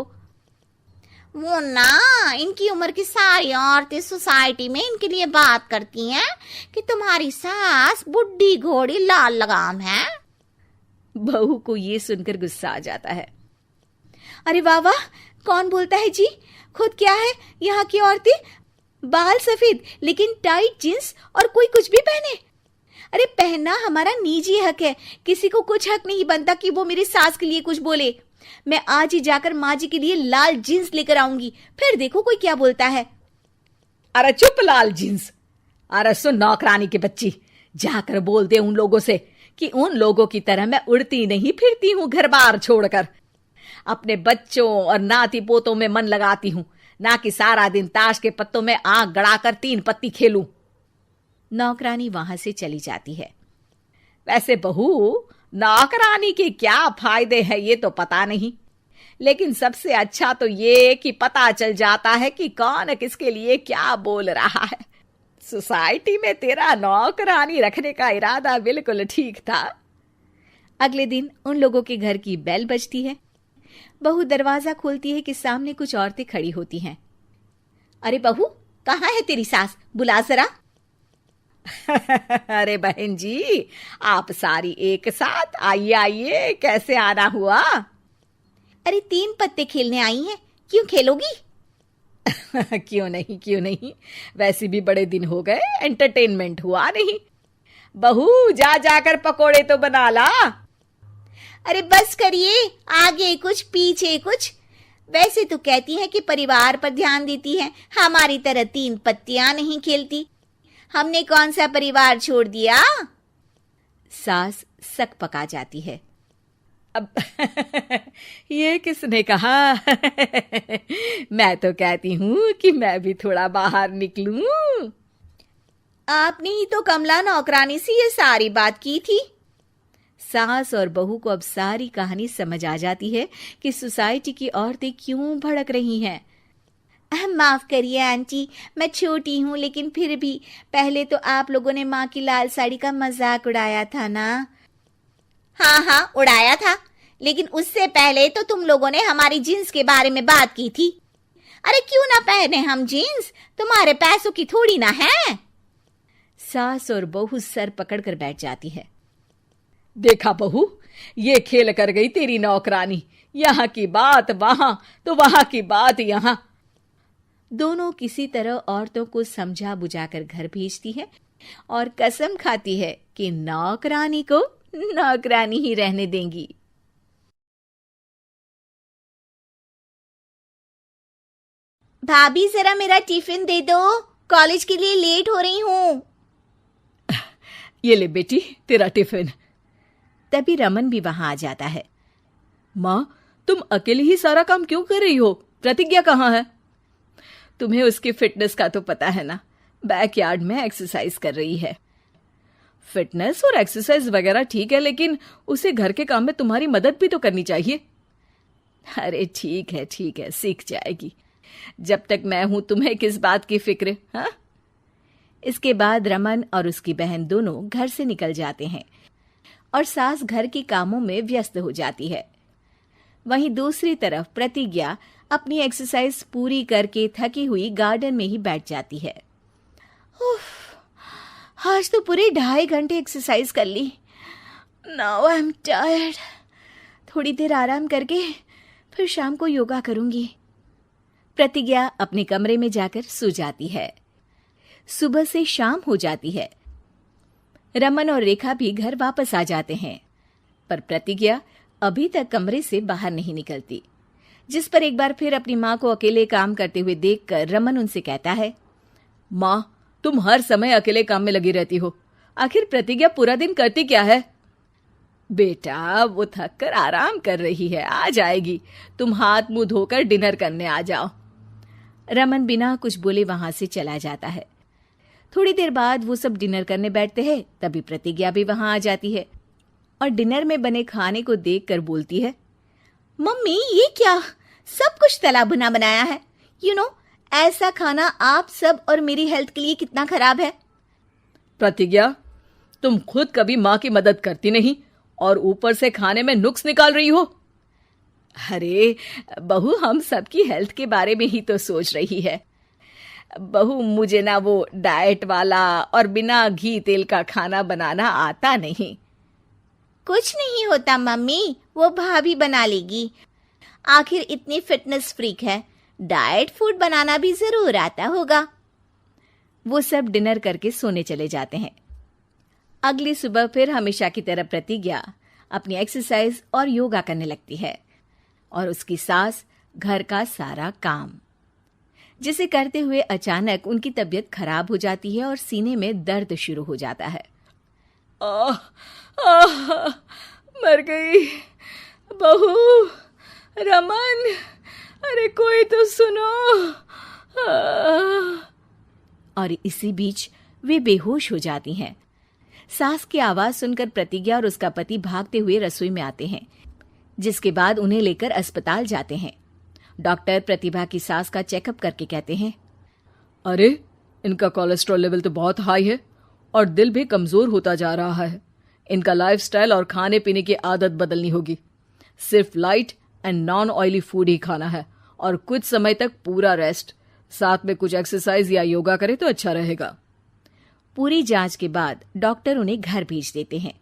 वो ना, इनकी उम्र की सारी औरतें सोसाइटी में इनके लिए बात करती हैं कि तुम्हारी सास बुढ़ी घोड़ी लाल लगाम है। बहू को ये सुनकर गुस्सा आ जाता है। अरे वाह वाह, कौन बोलता है जी? खुद क्या है यहाँ की औरतें, बाल सफेद लेकिन टाइट जींस और कोई कुछ भी पहने। अरे पहनना हमारा निजी हक है, किसी को कुछ हक नहीं बनता कि वो मेरी सास के लिए कुछ बोले। मैं आज ही जाकर माँ जी के लिए लाल जींस लेकर आऊंगी, फिर देखो कोई क्या बोलता है। अरे चुप लाल जींस। अरे सुन नौकरानी के बच्ची, जाकर बोल दे उन लोगों से कि उन लोगों की तरह मैं उड़ती नहीं फिरती हूँ घर बार छोड़कर। अपने बच्चों और नाती पोतों में मन लगाती हूँ, ना कि सारा दिन ताश के पत्तों में आंख गड़ाकर 3 पत्ती खेलूं। नौकरानी वहां से चली जाती है। वैसे बहू, नौकरानी के क्या फायदे हैं ये तो पता नहीं, लेकिन सबसे अच्छा तो ये कि पता चल जाता है कि कौन किसके लिए क्या बोल रहा है। सोसाइटी में तेरा नौकरानी रखने का इरादा बिल्कुल ठीक था। अगले दिन उन लोगों के घर की बेल बजती है। बहू दरवाजा खोलती है कि सामने कुछ औरतें खड़ी होती हैं। अरे बहू, कहाँ है तेरी सास? बुला जरा। अरे बहन जी, आप सारी एक साथ आइए आइए, कैसे आना हुआ? अरे 3 पत्ते खेलने आई हैं, क्यों खेलोगी? क्यों नहीं, वैसे भी बड़े दिन हो गए, एंटरटेनमेंट हुआ नहीं। बहू जा जाकर पकोड़े तो बना ला। अरे बस करिए, आगे कुछ पीछे कुछ। वैसे तो कहती हैं कि परिवार पर ध्यान देती हैं, हमारी तरह 3 पत्तियां नहीं खेलती। हमने कौन सा परिवार छोड़ दिया? सास सक पका जाती है। अब ये किसने कहा? मैं तो कहती हूँ कि मैं भी थोड़ा बाहर निकलूं। आपने ही तो कमला नौकरानी से ये सारी बात की थी। सास और बहू को अब सारी कहानी समझ आ जाती है कि सोसाइटी की औरतें क्यों भड़क रही हैं। माफ करिए आंटी, मैं छोटी हूँ, लेकिन फिर भी पहले तो आप लोगों ने माँ की लाल साड़ी का मजाक उड़ाया था ना। हाँ उड़ाया था, लेकिन उससे पहले तो तुम लोगों ने हमारी जीन्स के बारे में बात की थी। अरे क्यों ना पहने हम जीन्स, तुम्हारे पैसों की थोड़ी ना है। सास और बहू सर पकड़कर बैठ जाती है। देखा बहू, ये खेल कर गई तेरी नौकरानी, यहाँ की बात वहां तो वहां की बात यहाँ। दोनों किसी तरह औरतों को समझा बुझाकर घर भेजती है और कसम खाती है कि नौकरानी को नौकरानी ही रहने देंगी। भाभी जरा मेरा टिफिन दे दो, कॉलेज के लिए लेट हो रही हूँ। ये ले बेटी तेरा टिफिन। तभी रमन भी वहां आ जाता है। माँ, तुम अकेले ही सारा काम क्यों कर रही हो? प्रतिज्ञा कहाँ है? तुम्हें उसकी फिटनेस का तो पता है ना, बैकयार्ड में एक्सरसाइज कर रही है। फिटनेस और एक्सरसाइज वगैरह ठीक है, लेकिन उसे घर के काम में तुम्हारी मदद भी तो करनी चाहिए। अरे ठीक है, सीख जाएगी। जब तक मैं हूं तुम्हें किस बात की फिक्र? हाँ? इसके बाद रमन और उसकी बहन दोनों घर से निकल जाते हैं और सास घर के कामों में व्यस्त हो जाती है। वहीं दूसरी तरफ प्रतिज्ञा अपनी एक्सरसाइज पूरी करके थकी हुई गार्डन में ही बैठ जाती है। आज तो पूरे 2.5 घंटे एक्सरसाइज कर ली। Now I am tired. थोड़ी देर आराम करके फिर शाम को योगा करूंगी। प्रतिज्ञा अपने कमरे में जाकर सो जाती है। सुबह से शाम हो जाती है। रमन और रेखा भी घर वापस आ जाते हैं, पर प्रतिज्ञा अभी तक कमरे से बाहर नहीं निकलती, जिस पर एक बार फिर अपनी माँ को अकेले काम करते हुए देखकर रमन उनसे कहता है, माँ, तुम हर समय अकेले काम में लगी रहती हो, आखिर प्रतिज्ञा पूरा दिन करती क्या है? बेटा, वो थक कर आराम कर रही है, आ जाएगी। तुम हाथ मुंह धोकर डिनर करने आ जाओ। रमन बिना कुछ बोले वहां से चला जाता है। थोड़ी देर बाद वो सब डिनर करने बैठते हैं, तभी प्रतिज्ञा भी वहां आ जाती है और डिनर में बने खाने को देखकर बोलती है, मम्मी ये क्या, सब कुछ तला भुना बनाया है। ऐसा खाना आप सब और मेरी हेल्थ के लिए कितना खराब है। प्रतिज्ञा, तुम खुद कभी माँ की मदद करती नहीं और ऊपर से खाने में नुक्स निकाल रही हो। अरे बहू, हम सबकी हेल्थ के बारे में ही तो सोच रही है। बहू, मुझे ना वो डाइट वाला और बिना घी तेल का खाना बनाना आता नहीं। कुछ नहीं होता मम्मी, वो भाभी बना लेगी। आखिर इतनी फिटनेस फ्रीक है, डाइट फूड बनाना भी जरूर आता होगा। वो सब डिनर करके सोने चले जाते हैं। अगली सुबह फिर हमेशा की तरह प्रतिज्ञा अपनी एक्सरसाइज और योगा करने लगती है और उसकी सास घर का सारा काम, जिसे करते हुए अचानक उनकी तबीयत खराब हो जाती है और सीने में दर्द शुरू हो जाता है। आह, आह, मर गई बहू। रमन, अरे कोई तो सुनो। और इसी बीच वे बेहोश हो जाती हैं। सास की आवाज सुनकर प्रतिज्ञा और उसका पति भागते हुए रसोई में आते हैं, जिसके बाद उन्हें लेकर अस्पताल जाते हैं। डॉक्टर प्रतिभा की सास का चेकअप करके कहते हैं, अरे इनका कोलेस्ट्रॉल लेवल तो बहुत हाई है और दिल भी कमजोर होता जा रहा है। इनका लाइफस्टाइल और खाने पीने की आदत बदलनी होगी। सिर्फ light and non oily food ही खाना है और कुछ समय तक पूरा रेस्ट, साथ में कुछ एक्सरसाइज या योगा करे तो अच्छा रहेगा। पूरी जांच के बाद डॉक्टर उन्हें घर भेज देते हैं।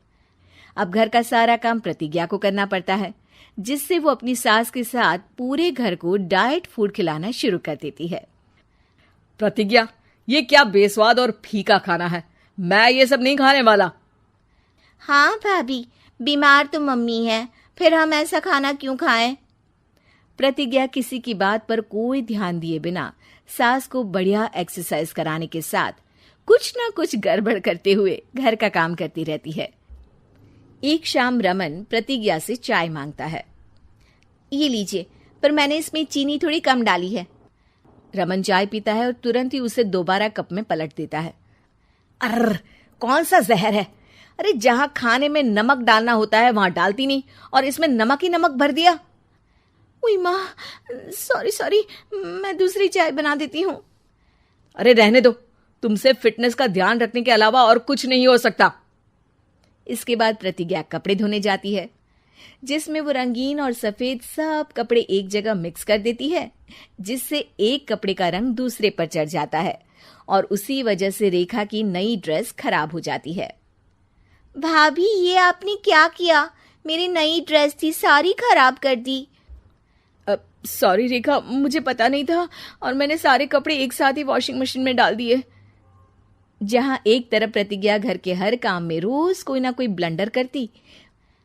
अब घर का सारा काम प्रतिज्ञा को करना पड़ता है, जिससे वो अपनी सास के साथ पूरे घर को डाइट फूड खिलाना शुरू कर देती है। प्रतिज्ञा, ये क्या बेस्वाद और फीका खाना है, मैं ये सब नहीं खाने वाला। हाँ भाभी, बीमार तो मम्मी है, फिर हम ऐसा खाना क्यों खाएं? प्रतिज्ञा किसी की बात पर कोई ध्यान दिए बिना सास को बढ़िया एक्सरसाइज कराने के साथ कुछ ना कुछ गड़बड़ करते हुए घर का काम करती रहती है। एक शाम रमन प्रतिज्ञा से चाय मांगता है। ये लीजिए, पर मैंने इसमें चीनी थोड़ी कम डाली है। रमन चाय पीता है और तुरंत ही उसे दोबारा कप में पलट देता है। अर्र, कौन सा जहर है? अरे जहां खाने में नमक डालना होता है वहां डालती नहीं और इसमें नमक ही नमक भर दिया। उई माँ, सॉरी, मैं दूसरी चाय बना देती हूँ। अरे रहने दो, तुमसे फिटनेस का ध्यान रखने के अलावा और कुछ नहीं हो सकता। इसके बाद प्रतिज्ञा कपड़े धोने जाती है, जिसमें वो रंगीन और सफेद सब कपड़े एक जगह मिक्स कर देती है, जिससे एक कपड़े का रंग दूसरे पर चढ़ जाता है और उसी वजह से रेखा की नई ड्रेस खराब हो जाती है। भाभी, ये आपने क्या किया? मेरी नई ड्रेस थी, सारी खराब कर दी। सॉरी रेखा, मुझे पता नहीं था और मैंने सारे कपड़े एक साथ ही वॉशिंग मशीन में डाल दिए। जहां एक तरफ प्रतिज्ञा घर के हर काम में रोज कोई ना कोई ब्लंडर करती,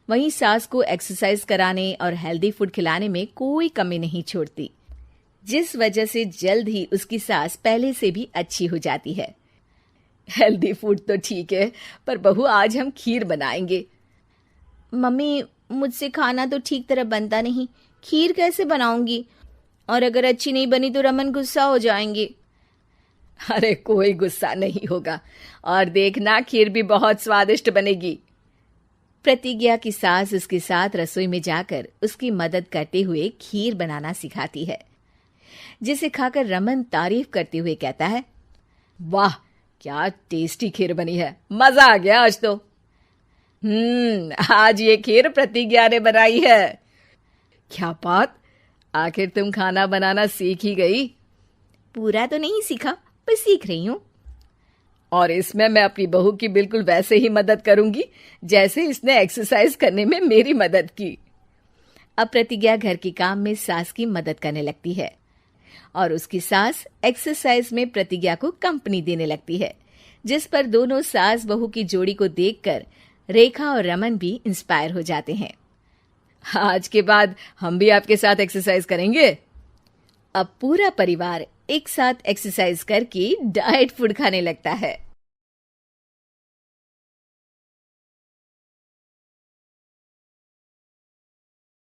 वहीं सास को एक्सरसाइज कराने और हेल्दी फूड खिलाने में कोई कमी नहीं छोड़ती, जिस वजह से जल्द ही उसकी सास पहले से भी अच्छी हो जाती है। हेल्दी फूड तो ठीक है, पर बहू आज हम खीर बनाएंगे। मम्मी, मुझसे खाना तो ठीक तरह बनता नहीं, खीर कैसे बनाऊंगी? और अगर अच्छी नहीं बनी तो रमन गुस्सा हो जाएंगे। अरे कोई गुस्सा नहीं होगा और देखना, खीर भी बहुत स्वादिष्ट बनेगी। प्रतिज्ञा की सास उसके साथ रसोई में जाकर उसकी मदद करते हुए खीर बनाना सिखाती है, जिसे खाकर रमन तारीफ करते हुए कहता है, वाह क्या टेस्टी खीर बनी है, मजा आ गया आज तो। आज ये खीर प्रतिज्ञा ने बनाई है। क्या बात, आखिर तुम खाना बनाना सीख ही गई? पूरा तो नहीं सीखा, पर सीख रही हूँ। और इसमें मैं अपनी बहू की बिल्कुल वैसे ही मदद करूंगी जैसे इसने एक्सरसाइज करने में मेरी मदद की। अब प्रतिज्ञा घर के काम में सास की मदद करने लगती है और उसकी सास एक्सरसाइज में प्रतिज्ञा को कंपनी देने लगती है, जिस पर दोनों सास बहू की जोड़ी को देखकर रेखा और रमन भी इंस्पायर हो जाते हैं। आज के बाद हम भी आपके साथ एक्सरसाइज करेंगे। अब पूरा परिवार एक साथ एक्सरसाइज करके डाइट फूड खाने लगता है।